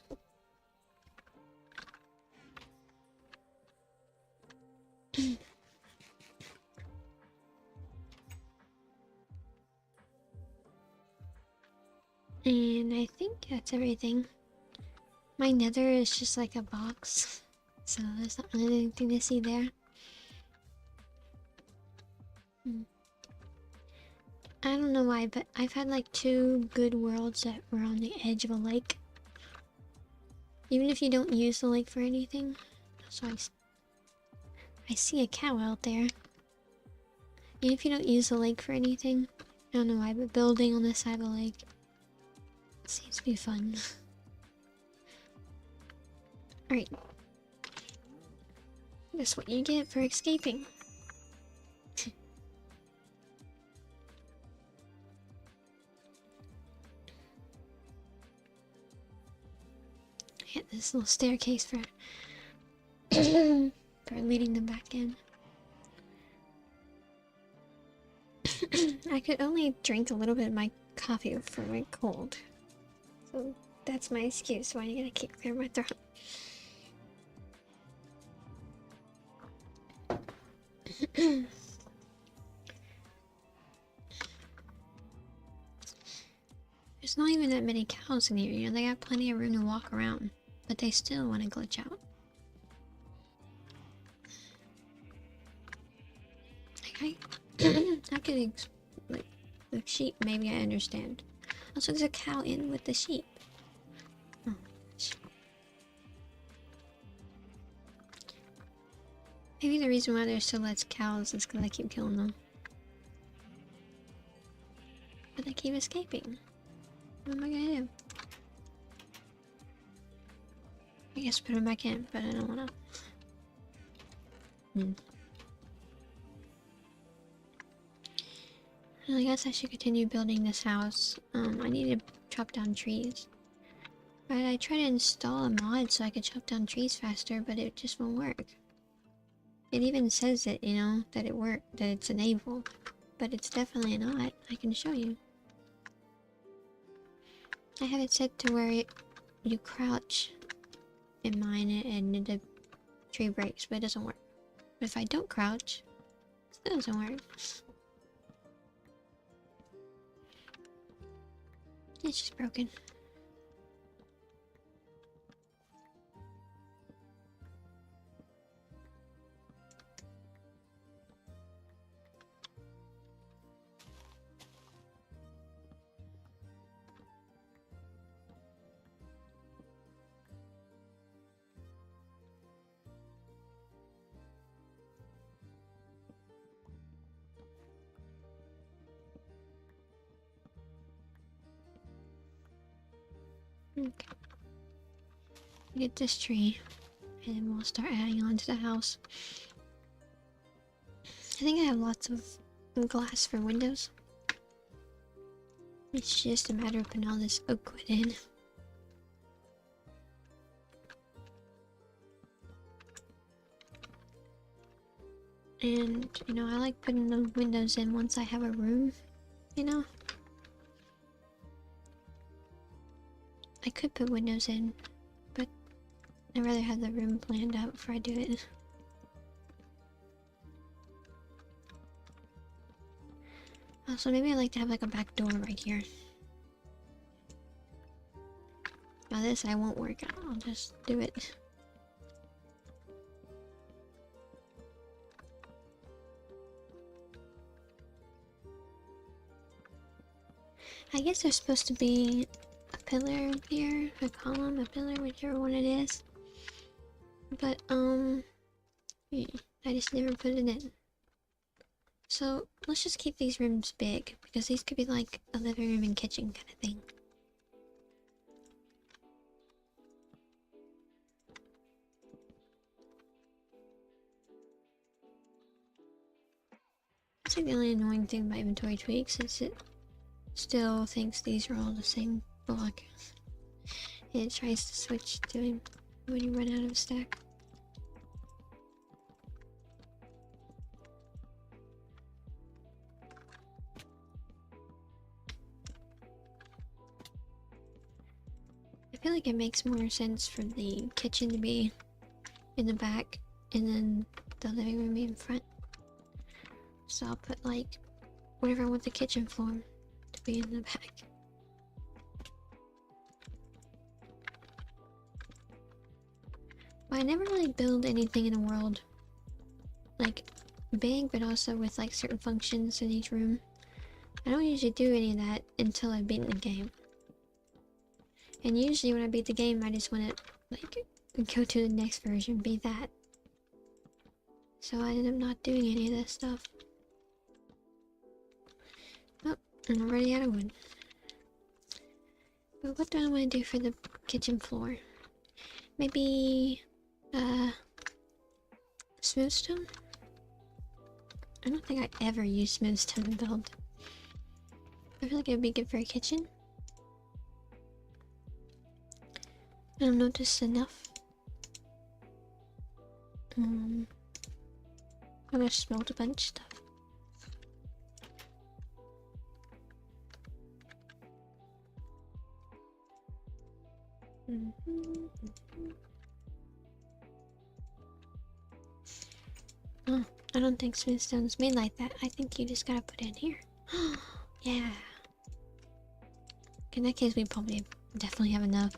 And I think that's everything. My nether is just like a box, so there's not really anything to see there. I don't know why, but I've had like 2 good worlds that were on the edge of a lake. Even if you don't use the lake for anything. So I see a cow out there. Even if you don't use the lake for anything. I don't know why, but building on the side of the lake seems to be fun. Alright. That's what you get for escaping. Hit this little staircase for leading them back in. I could only drink a little bit of my coffee for my cold. So that's my excuse why I gotta keep clear my throat. There's not even that many cows in here, you know, they got plenty of room to walk around. But they still want to glitch out. Okay. I could like the sheep, maybe I understand. Also, there's a cow in with the sheep. Oh, maybe the reason why there's so less cows is because I keep killing them. But they keep escaping. What am I gonna do? I guess put them back in, but I don't wanna. I guess I should continue building this house. I need to chop down trees. Right, I tried to install a mod so I could chop down trees faster, but it just won't work. It even says it, you know, that it worked, that it's enabled. But it's definitely not. I can show you. I have it set to where you crouch in mine and the tree breaks, but it doesn't work. But if I don't crouch, it still doesn't work. It's just broken. Okay. Get this tree, and then we'll start adding on to the house. I think I have lots of glass for windows. It's just a matter of putting all this oak wood in. And, you know, I like putting the windows in once I have a room, you know? I could put windows in, but I'd rather have the room planned out before I do it. Also, maybe I'd like to have like a back door right here. Now this I won't work out, I'll just do it. I guess there's supposed to be a pillar here, a column, a pillar, whichever one it is. But, I just never put it in. So, let's just keep these rooms big, because these could be like a living room and kitchen kind of thing. That's like the only annoying thing about inventory tweaks, is it still thinks these are all the same block. And it tries to switch to him when you run out of a stack. I feel like it makes more sense for the kitchen to be in the back and then the living room be in front. So I'll put like whatever I want the kitchen floor to be in the back. But I never really build anything in a world like big, but also with like certain functions in each room. I don't usually do any of that until I've beaten the game. And usually when I beat the game, I just want to like go to the next version, beat that. So I end up not doing any of this stuff. I'm already out of wood. But what do I want to do for the kitchen floor? Maybe, smooth stone? I don't think I ever use smooth stone to build. I feel like it would be good for a kitchen. I don't know, just enough. I'm gonna smelt a bunch of stuff. Oh, I don't think smooth stone is made like that. I think you just gotta put it in here. Yeah. In that case, we probably definitely have enough.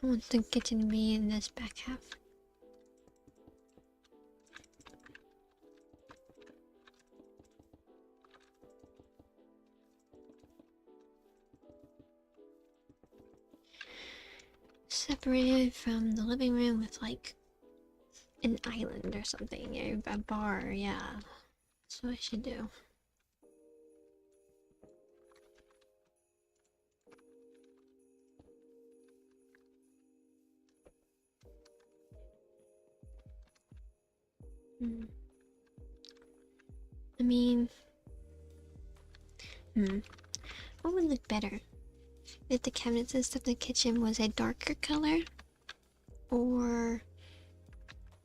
I want the kitchen to be in this back half. Separated from the living room with like an island or something, a bar, yeah. That's what I should do. I mean, what would look better? If the cabinets and stuff in the kitchen was a darker color or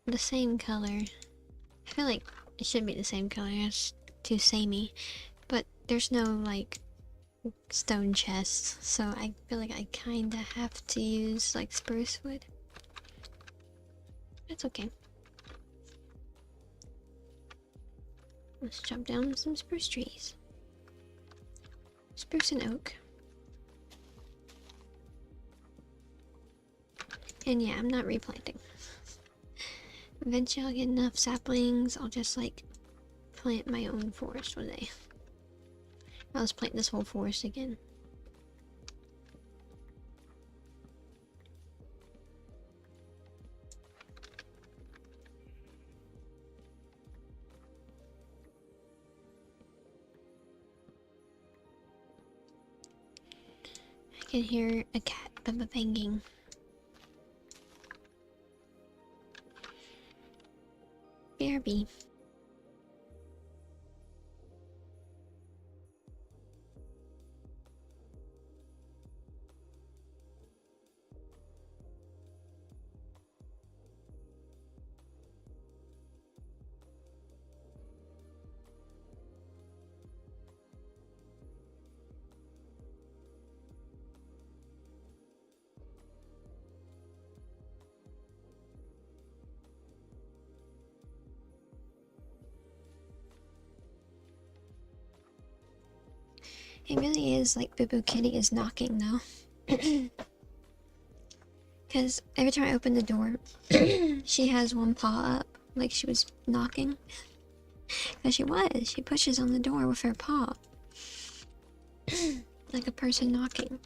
the same color. I feel like it should be the same color, it's too samey. But there's no like stone chests, so I feel like I kinda have to use like spruce wood. That's okay. Let's chop down some spruce trees. Spruce and oak. And yeah, I'm not replanting. Eventually I'll get enough saplings, I'll just like plant my own forest one day. I'll just plant this whole forest again. I can hear a cat banging. BRB. It really is like Boo Boo Kitty is knocking though. Because every time I open the door, she has one paw up, like she was knocking. Because she pushes on the door with her paw. Like a person knocking.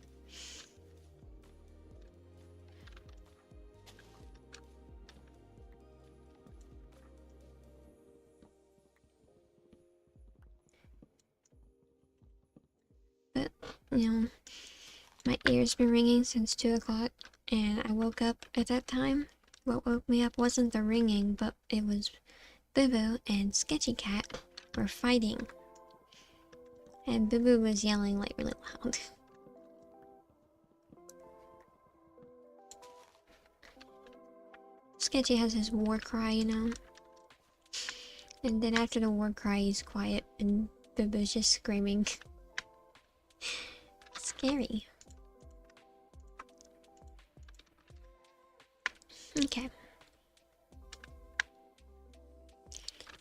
But, you know, my ear's been ringing since 2 o'clock, and I woke up at that time. What woke me up wasn't the ringing, but it was Boo Boo and Sketchy Cat were fighting. And Boo Boo was yelling like really loud. Sketchy has his war cry, you know. And then after the war cry, he's quiet, and Boo Boo's just screaming. Scary. Okay.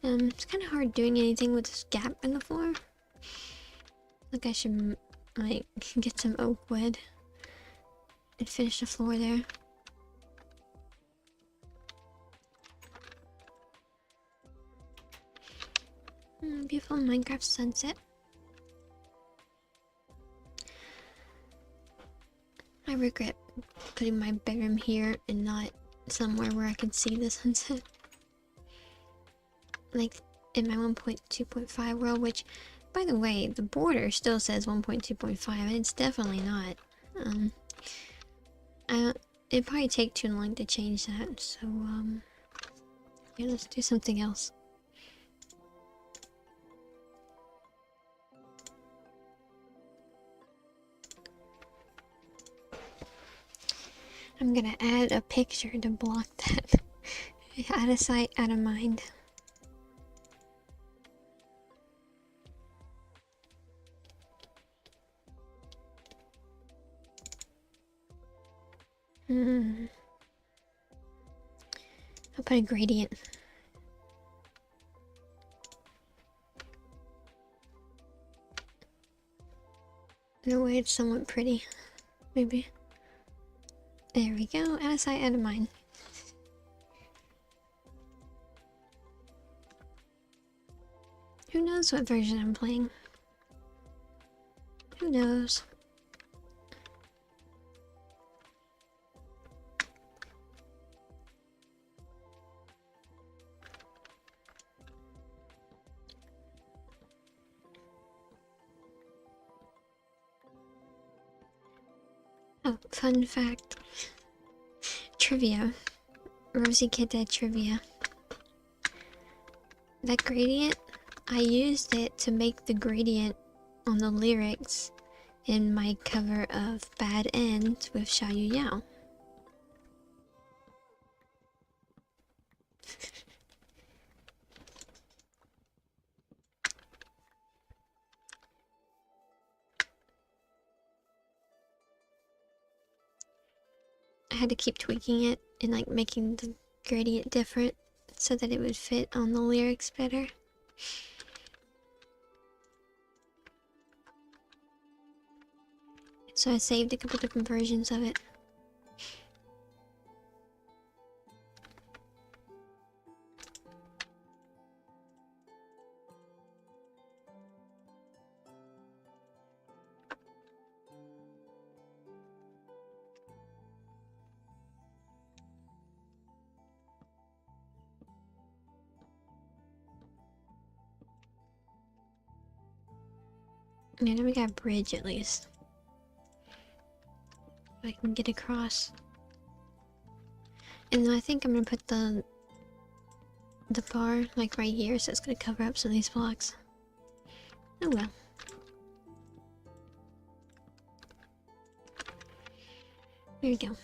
It's kind of hard doing anything with this gap in the floor. Like I should, like, get some oak wood and finish the floor there. Beautiful Minecraft sunset. I regret putting my bedroom here and not somewhere where I can see the sunset. Like in my 1.2.5 world, which, by the way, the border still says 1.2.5, and it's definitely not. It'd probably take too long to change that, so, yeah, let's do something else. I'm gonna add a picture to block that. Out of sight, out of mind. I'll put a gradient. In a way, it's somewhat pretty. Maybe. There we go. Out of sight, out of mind. Who knows what version I'm playing? Who knows? Oh, fun fact. Trivia. Rosie Kid Dad trivia. That gradient, I used it to make the gradient on the lyrics in my cover of Bad End with Xiaoyu Yao. I had to keep tweaking it and like making the gradient different so that it would fit on the lyrics better. So I saved a couple different versions of it. Yeah, now we got a bridge at least. I can get across. And then I think I'm gonna put the bar like right here, so it's gonna cover up some of these blocks. Oh well. There we go.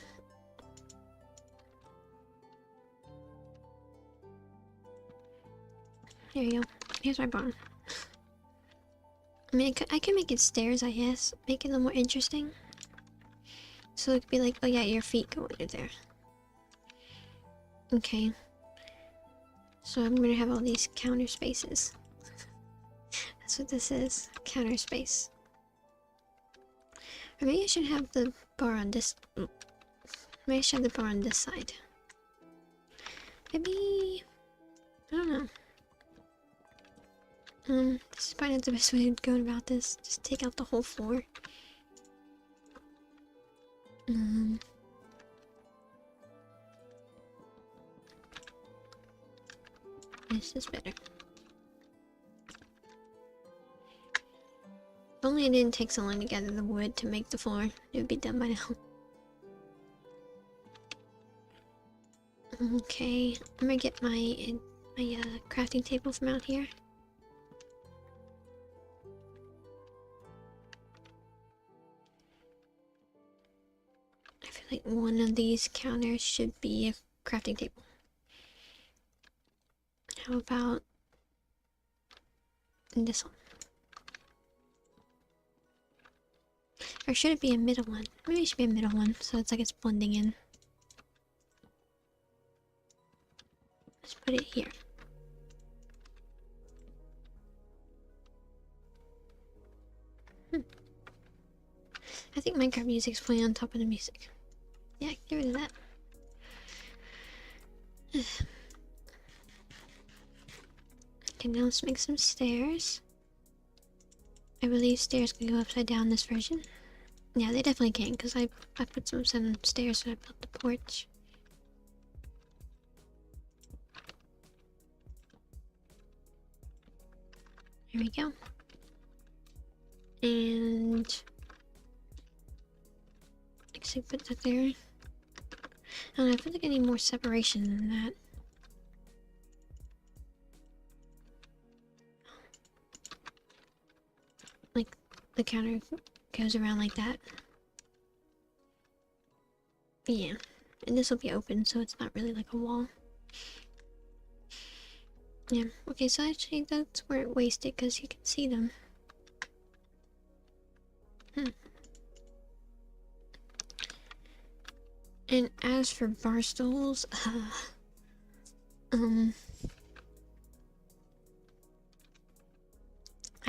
There you go. Here's my barn. I mean, I could make it stairs, I guess. Make it a little more interesting. So it could be like, oh yeah, your feet go under there. Okay. So I'm gonna have all these counter spaces. That's what this is. Counter space. Or maybe I should have the bar on this... Maybe I should have the bar on this side. Maybe... I don't know. This is probably not the best way to go about this. Just take out the whole floor. This is better. If only it didn't take so long to gather the wood to make the floor. It would be done by now. Okay, I'm gonna get my crafting table from out here. I feel like one of these counters should be a crafting table. How about this one? Or should it be a middle one? Maybe it should be a middle one, so it's like it's blending in. Let's put it here. I think Minecraft music's playing on top of the music. Yeah, get rid of that. Okay, now let's make some stairs. I believe stairs can go upside down this version. Yeah, they definitely can, because I put some stairs when I built the porch. Here we go. And actually put that there. I don't know, I feel like I need more separation than that. Like the counter goes around like that. Yeah. And this will be open, so it's not really like a wall. Yeah. Okay, so actually that's where it wasted, because you can see them. And as for bar stools, I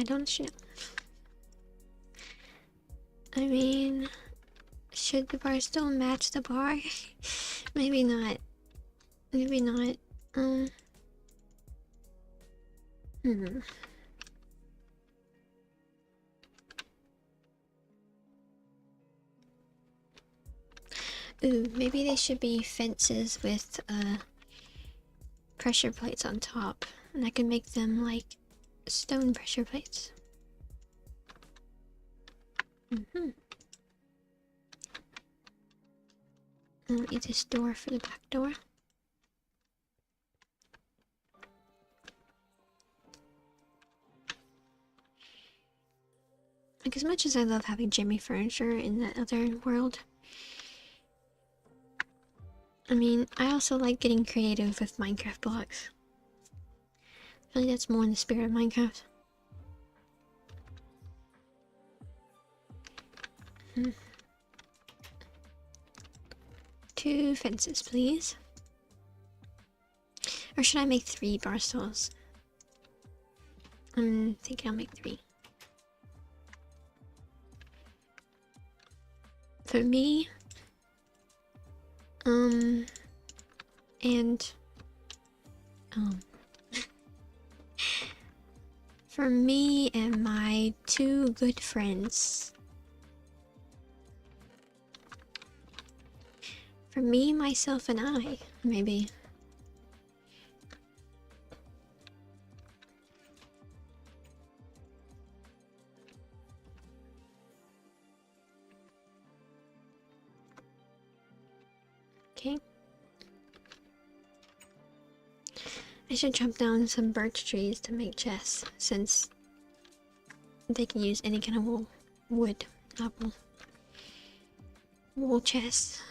don't know. I mean, should the bar stool match the bar? Maybe not. Maybe not. Ooh, maybe they should be fences with, pressure plates on top. And I can make them, like, stone pressure plates. I'll need this door for the back door. Like, as much as I love having Jimmy furniture in that other world, I mean, I also like getting creative with Minecraft blocks. I feel like that's more in the spirit of Minecraft. 2 fences, please. Or should I make 3 bar stools? I'm thinking I'll make 3. For me, and for me and my 2 good friends. For me, myself, and I, maybe. Okay. I should chop down some birch trees to make chests, since they can use any kind of wood, not wool chests.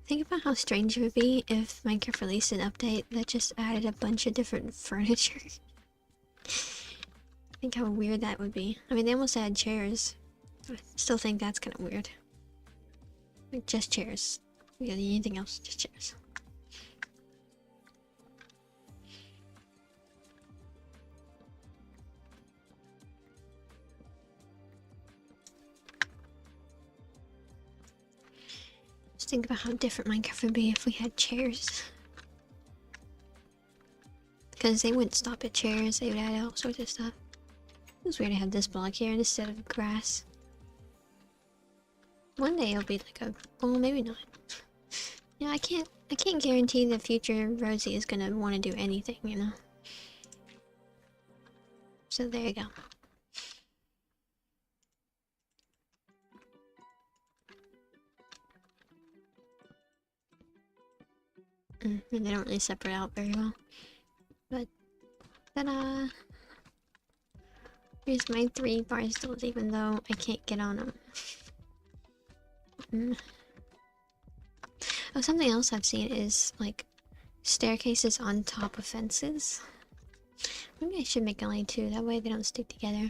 Think about how strange it would be if Minecraft released an update that just added a bunch of different furniture. Think how weird that would be. I mean, they almost add chairs. I still think that's kind of weird. Like, just chairs. We don't need anything else, just chairs. Just think about how different Minecraft would be if we had chairs. Because they wouldn't stop at chairs, they would add all sorts of stuff. It was weird to have this block here instead of grass. One day it'll be like a... well, maybe not. You know, I can't guarantee the future Rosie is gonna want to do anything, you know? So there you go. And they don't really separate out very well. But, ta-da! Here's my 3 bar stools, even though I can't get on them. Oh, something else I've seen is, like, staircases on top of fences. Maybe I should make only 2, that way they don't stick together.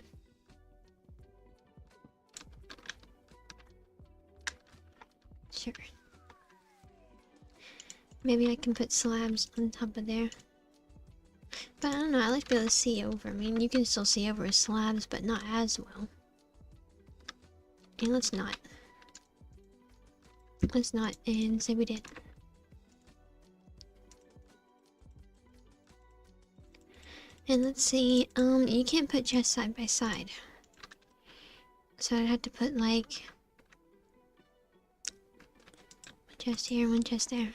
Sure. Maybe I can put slabs on top of there. But I don't know, I like to be able to see over. I mean, you can still see over slabs, but not as well. And let's not. Let's not, and say we did. And let's see, you can't put chests side by side. So I'd have to put like one chest here, one chest there.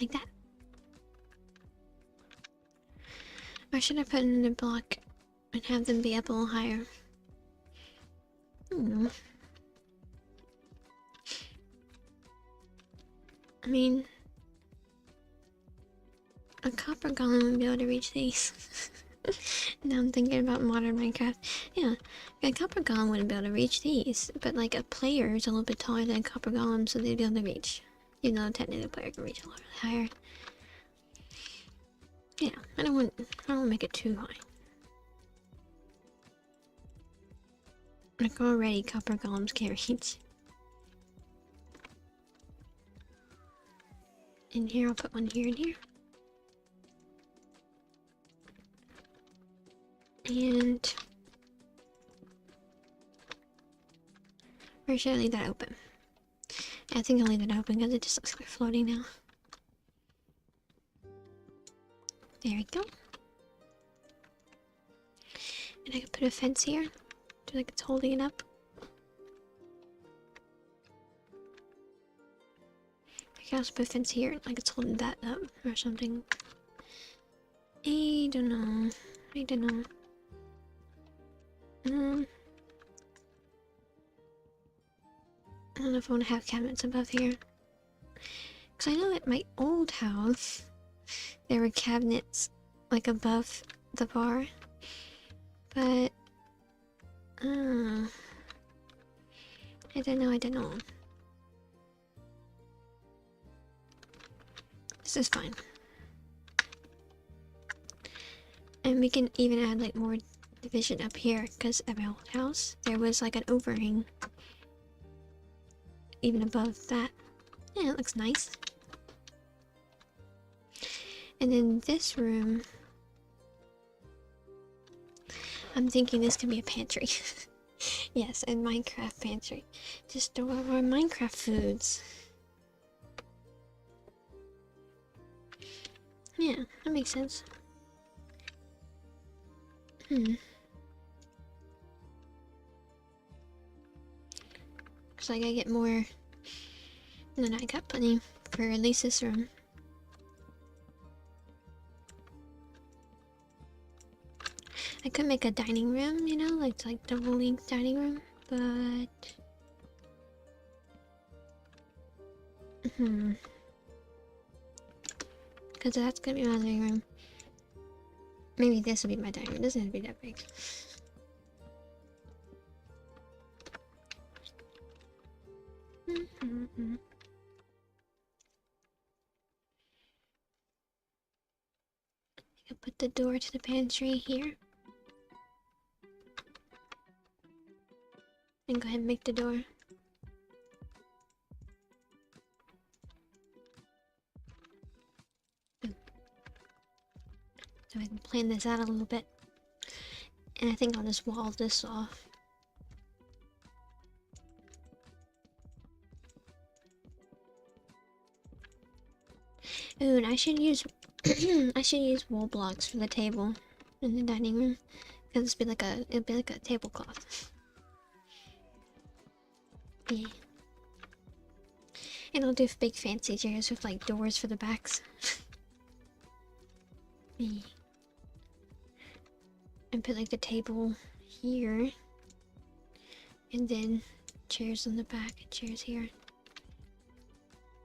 Like that. Or should I put another block and have them be up a little higher? I don't know. I mean, a copper golem would be able to reach these. Now I'm thinking about modern Minecraft. Yeah, a copper golem wouldn't be able to reach these, but like a player is a little bit taller than a copper golem, so they'd be able to reach. You know, technically a player can reach a lot higher. Yeah, I don't want to make it too high. Like already copper golems can't reach. In here, I'll put one here and here. And or should I leave that open? I think I'll leave it open because it just looks like floating now. There we go. And I can put a fence here. Do like it's holding it up. I can also put a fence here, like it's holding that up or something. I don't know. I don't know. I don't know if I want to have cabinets above here. Because I know at my old house, there were cabinets like above the bar. But, I don't know, I don't know. This is fine. And we can even add like more division up here, because at my old house there was like an overhang even above that. Yeah, it looks nice. And in this room, I'm thinking this could be a pantry. Yes, a Minecraft pantry. To store our Minecraft foods. Yeah, that makes sense. Looks like I get more, and then I got plenty for at least this room. I could make a dining room, you know, like double length dining room, but because that's gonna be my living room. Maybe this will be my dining room. It doesn't have to be that big. I can put the door to the pantry here. And go ahead and make the door. So I can plan this out a little bit. And I think I'll just wall this off. Ooh, and I should use I should use wall blocks for the table in the dining room. Because it'll be like a tablecloth. Yeah. And I'll do big fancy chairs with like doors for the backs. Yeah. And put like the table here. And then chairs on the back and chairs here.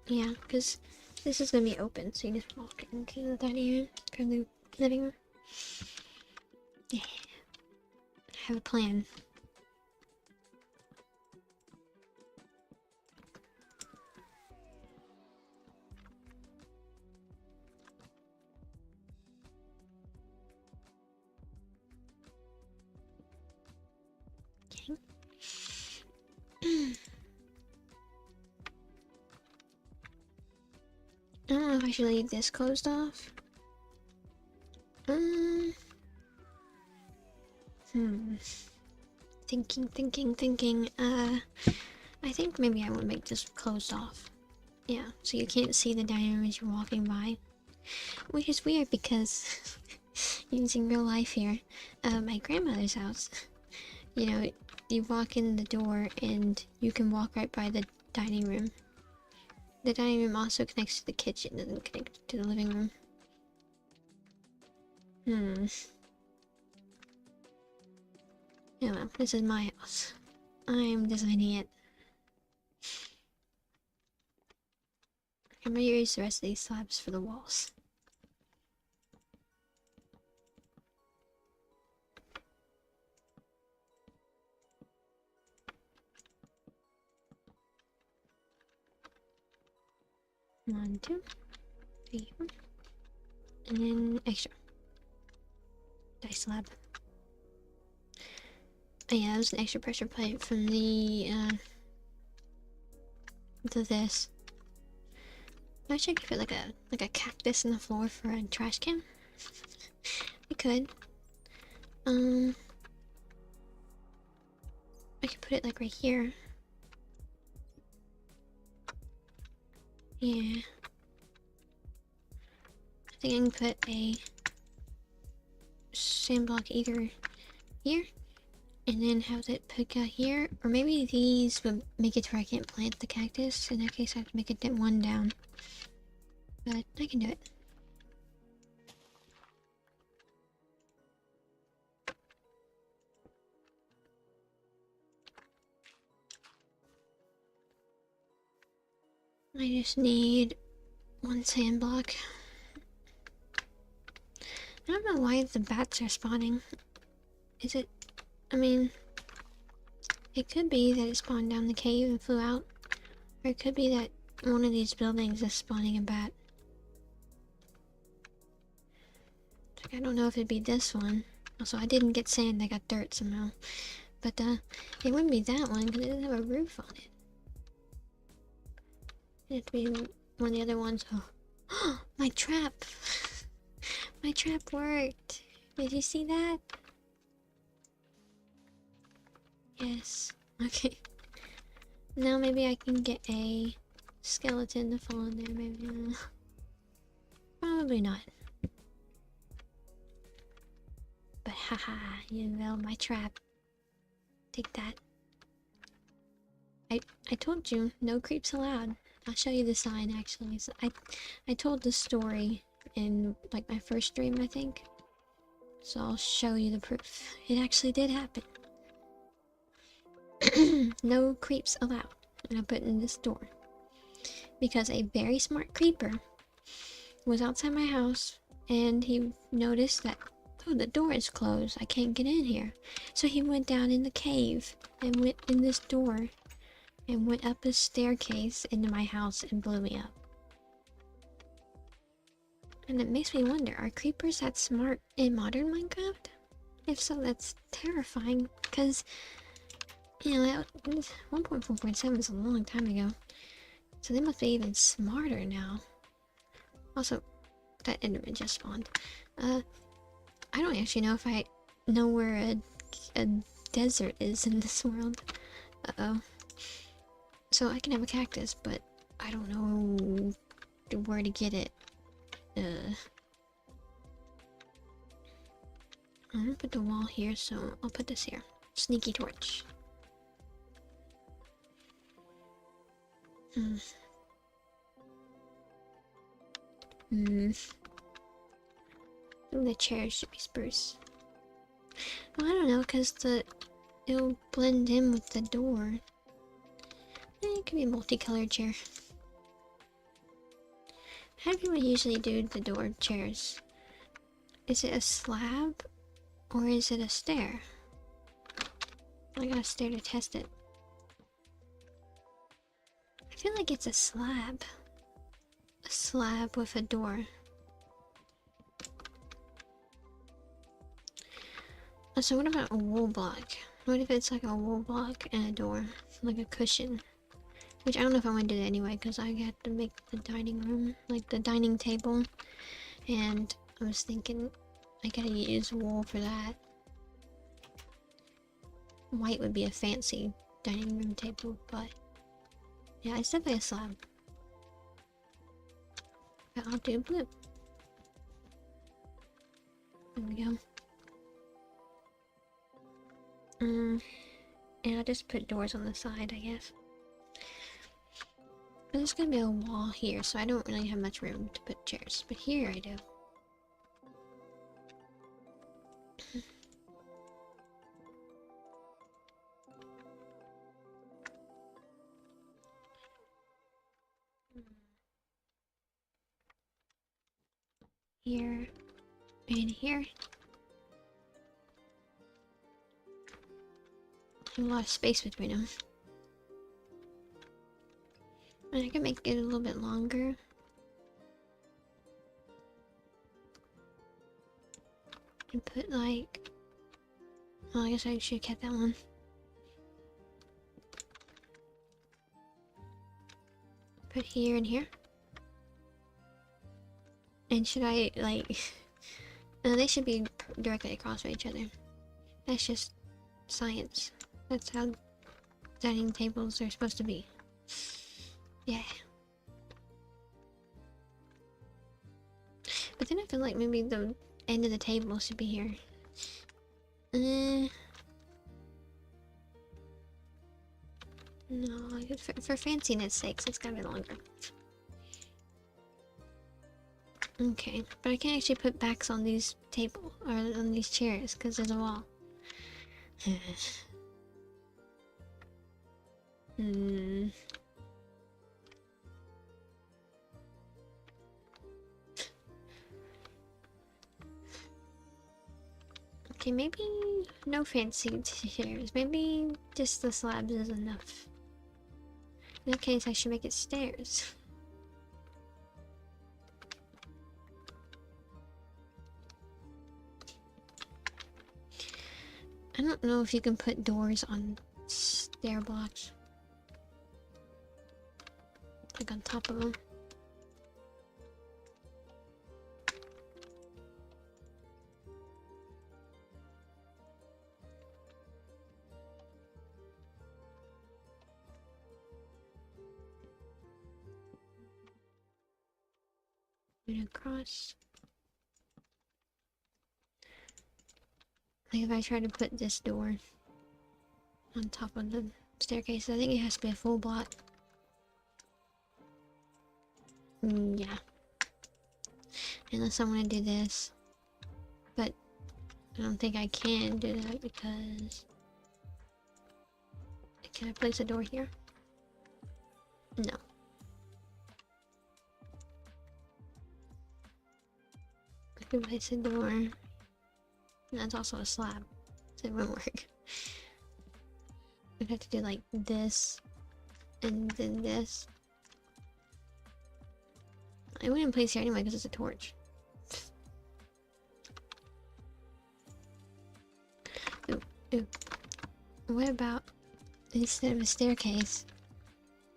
Yeah, because this is gonna be open, so you just walk into the dining room from the living room. Yeah. I have a plan. I don't know if I should leave this closed off. Thinking. I think maybe I will make this closed off. Yeah, so you can't see the dining room as you're walking by. Which is weird because using real life here, my grandmother's house, you know, you walk in the door and you can walk right by the dining room. The dining room also connects to the kitchen, doesn't connect to the living room. Yeah, well, this is my house. I'm designing it. I'm gonna use the rest of these slabs for the walls. One, two, three, four. And then extra. Dice slab. Oh yeah, that was an extra pressure plate from the, to this. Actually, I could put like a cactus in the floor for a trash can. We could. I could put it like right here. Yeah. I think I can put a sand block either here, and then have it put out here, or maybe these would make it to where I can't plant the cactus. In that case, I have to make it one down. But I can do it. I just need one sand block. I don't know why the bats are spawning. Is it... I mean... It could be that it spawned down the cave and flew out. Or it could be that one of these buildings is spawning a bat. I don't know if it'd be this one. Also, I didn't get sand, I got dirt somehow. But, it wouldn't be that one because it doesn't have a roof on it. It'd have to be one of the other ones. Oh, my trap! My trap worked! Did you see that? Yes. Okay. Now maybe I can get a skeleton to fall in there, maybe. Probably not. But haha, you know, my trap. Take that. I told you, no creeps allowed. I'll show you the sign actually. So I told the story in like my first stream, I think. So I'll show you the proof. It actually did happen. No creeps allowed. And I put in this door. Because a very smart creeper was outside my house and he noticed that, oh, the door is closed. I can't get in here. So he went down in the cave and went in this door and went up a staircase into my house and blew me up. And it makes me wonder, are creepers that smart in modern Minecraft? If so, that's terrifying, because, you know, 1.4.7 is a long time ago. So they must be even smarter now. Also, that Enderman just spawned. I don't actually know if I know where a desert is in this world. Uh-oh. So I can have a cactus, but I don't know where to get it. I'm gonna put the wall here, so I'll put this here. Sneaky torch. Ooh, the chairs should be spruce. Well, I don't know, because it'll blend in with the door. It could be a multicolored chair. How do people usually do the door chairs? Is it a slab? Or is it a stair? I got a stair to test it. I feel like it's a slab. A slab with a door. So what about a wool block? What if it's like a wool block and a door? Like a cushion. Which I don't know if I want to do that anyway, because I got to make the dining room, like the dining table. And I was thinking I gotta use wool for that. White would be a fancy dining room table, but yeah, it's definitely a slab. But I'll do blue. There we go. And I'll just put doors on the side, I guess. But there's gonna be a wall here, so I don't really have much room to put chairs. But here I do. Here and here. A lot of space between them. And I can make it a little bit longer. And put like... Oh, I guess I should have kept that one. Put here and here. And should I, like... No, they should be directly across from each other. That's just science. That's how dining tables are supposed to be. Yeah. But then I feel like maybe the end of the table should be here. No, for fanciness sakes, it's gotta be longer. Okay, but I can't actually put backs on these tables, or on these chairs, because there's a wall. Okay, maybe no fancy chairs. Maybe just the slabs is enough. In that case, I should make it stairs. I don't know if you can put doors on stair blocks. Like on top of them. Across. Like if I try to put this door on top of the staircase, I think it has to be a full block. Yeah. Unless I want to do this. But I don't think I can do that because... Can I place a door here? No. I can place a door. And that's also a slab. So it won't work. I'd have to do like this. And then this. I wouldn't place here anyway because it's a torch. Ooh. What about instead of a staircase,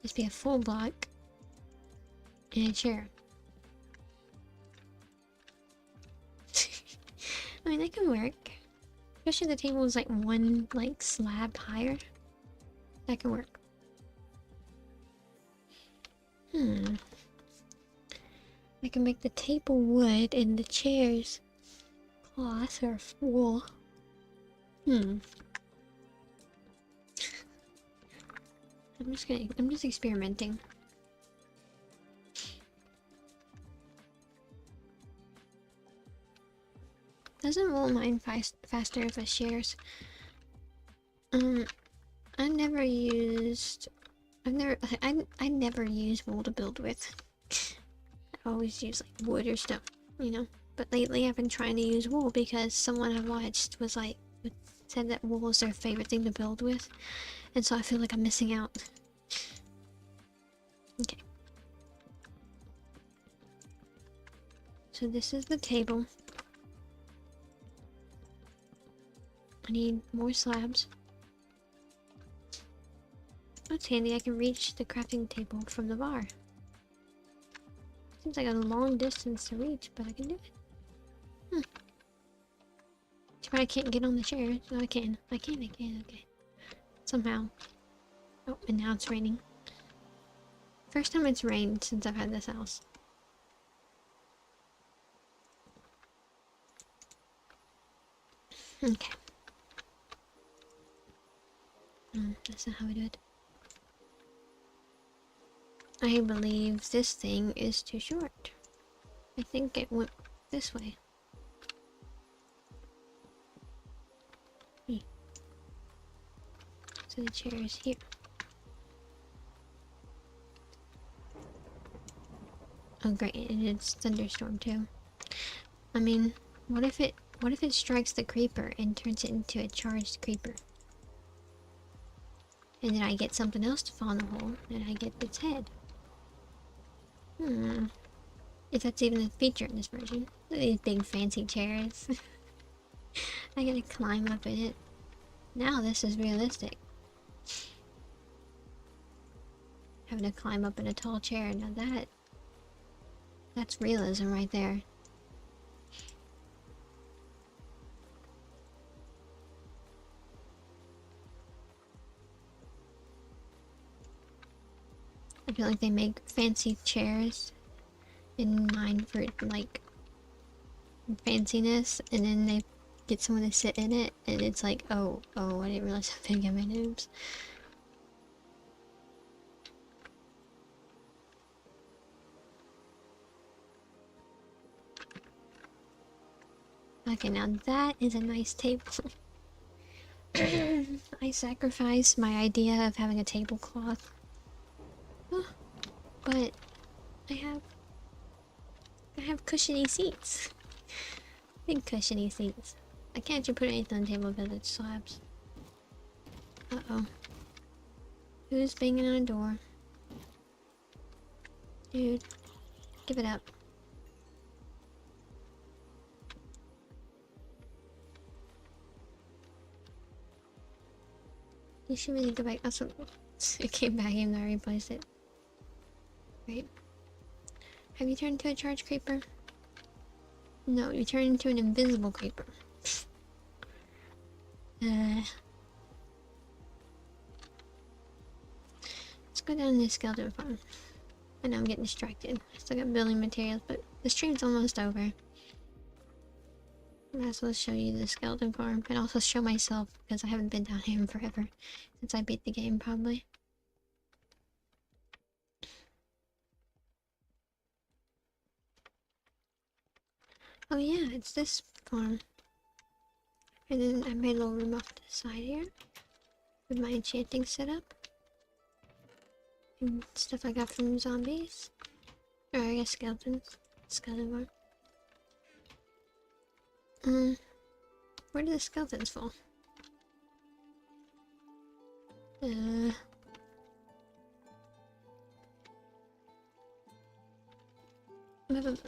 just be a full block and a chair? I mean, that can work. Especially if the table is like one like slab higher. That can work. I can make the table wood and the chairs cloth or wool. I'm just experimenting. Doesn't wool mine faster if it shares? I never used wool to build with. I always use like wood or stuff, you know. But lately I've been trying to use wool because someone I watched was like said that wool is their favorite thing to build with, and so I feel like I'm missing out. Okay. So this is the table. I need more slabs. That's handy, I can reach the crafting table from the bar. Seems like a long distance to reach, but I can do it. Too bad I can't get on the chair. No, I can. I can, okay. Somehow. Oh, and now it's raining. First time it's rained since I've had this house. Okay. That's not how we do it. I believe this thing is too short. I think it went this way. So the chair is here. Oh great, and it's thunderstorm too. I mean, what if it strikes the creeper and turns it into a charged creeper? And then I get something else to fall in the hole, and I get its head. If that's even a feature in this version. Look at these big fancy chairs. I gotta climb up in it. Now this is realistic. Having to climb up in a tall chair, now that's realism right there. I feel like they make fancy chairs in mind for like fanciness, and then they get someone to sit in it, and it's like, oh, I didn't realize how big my boobs. Okay, now that is a nice table. I sacrificed my idea of having a tablecloth. But I have cushiony seats. Big cushiony seats. I can't actually put anything on the table because it slabs. Uh-oh. Who's banging on a door? Dude, give it up. You should really go back. Also, it came back even though I replaced it. Right. Have you turned into a charged creeper? No, you turned into an invisible creeper. Let's go down to the skeleton farm. I know I'm getting distracted. I still got building materials, but the stream's almost over. I might as well show you the skeleton farm and also show myself because I haven't been down here in forever since I beat the game, probably. Oh yeah, it's this farm. And then I made a little room off to the side here with my enchanting setup and stuff I got from zombies, or I guess skeletons. Skeleton farm. Where do the skeletons fall?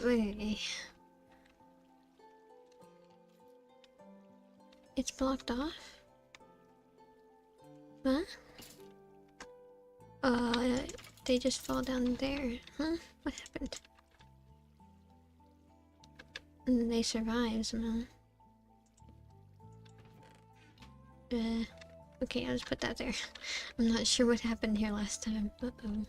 Wait. It's blocked off? Huh? They just fall down there. Huh? What happened? And then they survive somehow. Okay, I'll just put that there. I'm not sure what happened here last time. Uh-oh.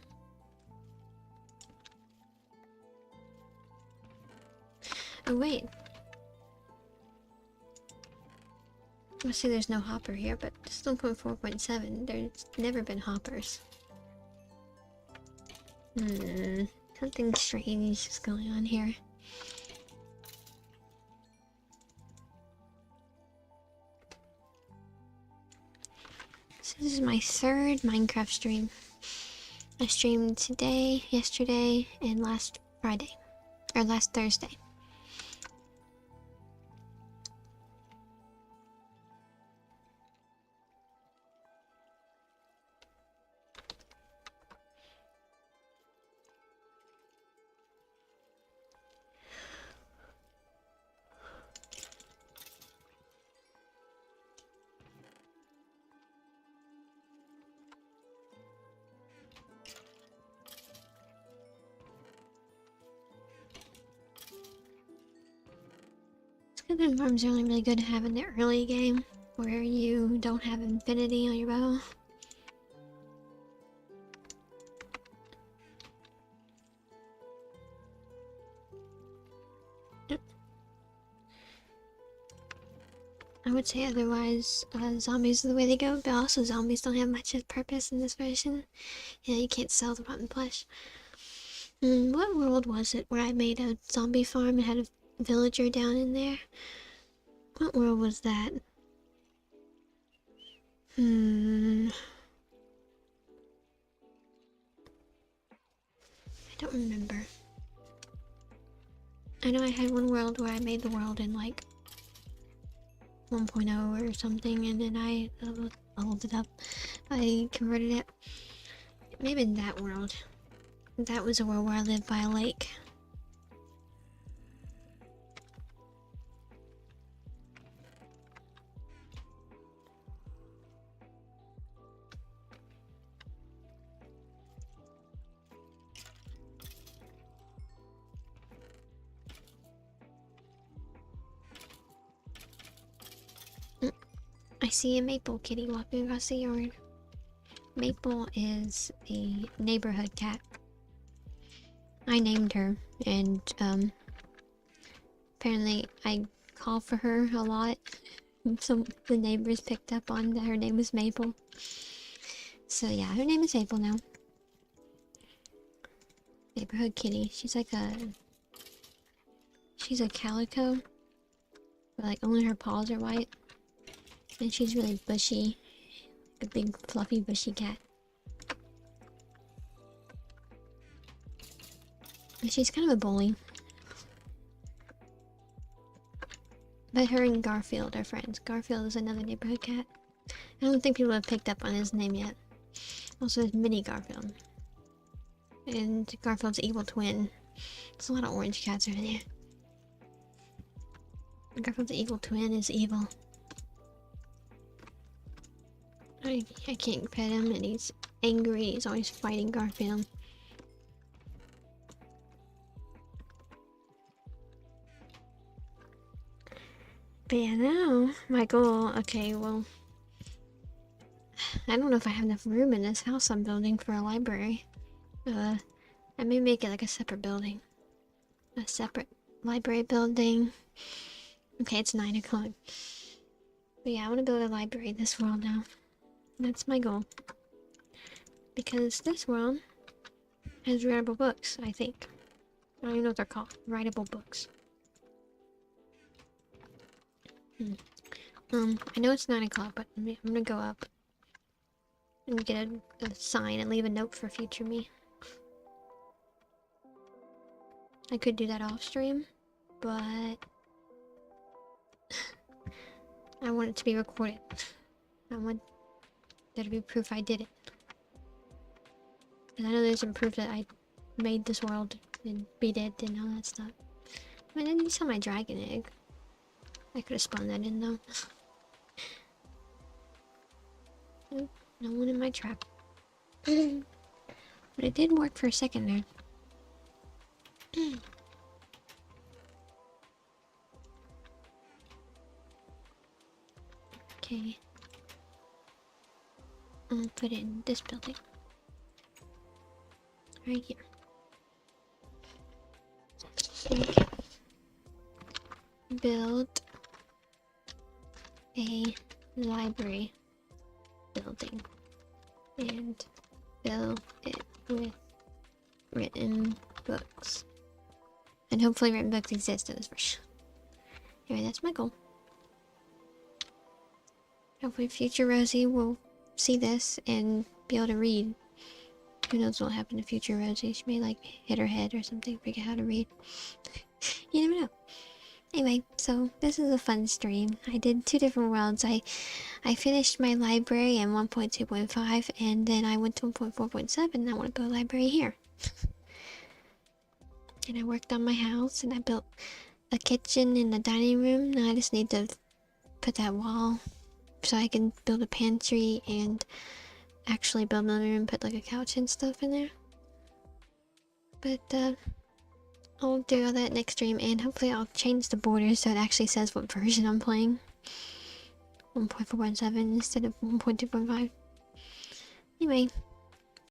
Oh, wait. Let's see, there's no hopper here, but still 4.7. There's never been hoppers. Something strange is going on here. So this is my third Minecraft stream. I streamed today, yesterday, and last Friday. Or last Thursday. Skeleton farms are only really good to have in the early game, where you don't have infinity on your bow. would say otherwise, zombies are the way to go, but also zombies don't have much of purpose in this version. Yeah, you can't sell the rotten flesh. What world was it where I made a zombie farm and had a villager down in there? What world was that? I don't remember. I know I had one world where I made the world in like 1.0 or something, and then I leveled it up. I converted it. Maybe in that world. That was a world where I lived by a lake. I see a maple kitty walking across the yard. Maple is a neighborhood cat. I named her, and apparently I call for her a lot. Some the neighbors picked up on that her name was Maple. So yeah, her name is Maple now. Neighborhood kitty. She's a calico, but like only her paws are white. And she's really bushy. A big fluffy bushy cat. And she's kind of a bully. But her and Garfield are friends. Garfield is another neighborhood cat. I don't think people have picked up on his name yet. Also, there's Mini Garfield. And Garfield's evil twin. There's a lot of orange cats over there. Garfield's evil twin is evil. I can't pet him, and he's angry. He's always fighting Garfield. But yeah, now my goal. Okay, well, I don't know if I have enough room in this house I'm building for a library. I may make it like a separate building. A separate library building. Okay, it's 9 o'clock. But yeah, I want to build a library in this world now. That's my goal. Because this world has readable books, I think. I don't even know what they're called. Writable books. I know it's 9 o'clock, but I'm gonna go up and get a sign and leave a note for future me. I could do that off stream, but I want it to be recorded. I want there to be proof I did it. And I know there's some proof that I made this world and beat it and all that stuff. I mean, I didn't sell my dragon egg. I could have spun that in though. Nope, no one in my trap. But it did work for a second there. Okay. I'll put it in this building. Right here. Okay. Build a library building and fill it with written books. And hopefully written books exist in this version. Anyway, that's my goal. Hopefully future Rosie will see this and be able to read. Who knows what will happen to future Rosie? She may like hit her head or something, figure out how to read. You never know. Anyway, so this is a fun stream. I did 2 different worlds. I finished my library in 1.2.5 and then I went to 1.4.7 and I want to build a library here. And I worked on my house and I built a kitchen and a dining room. Now I just need to put that wall so I can build a pantry and actually build another room, put like a couch and stuff in there. But I'll do all that next stream, and hopefully I'll change the borders so it actually says what version I'm playing. 1.4.7 instead of 1.2.5. Anyway,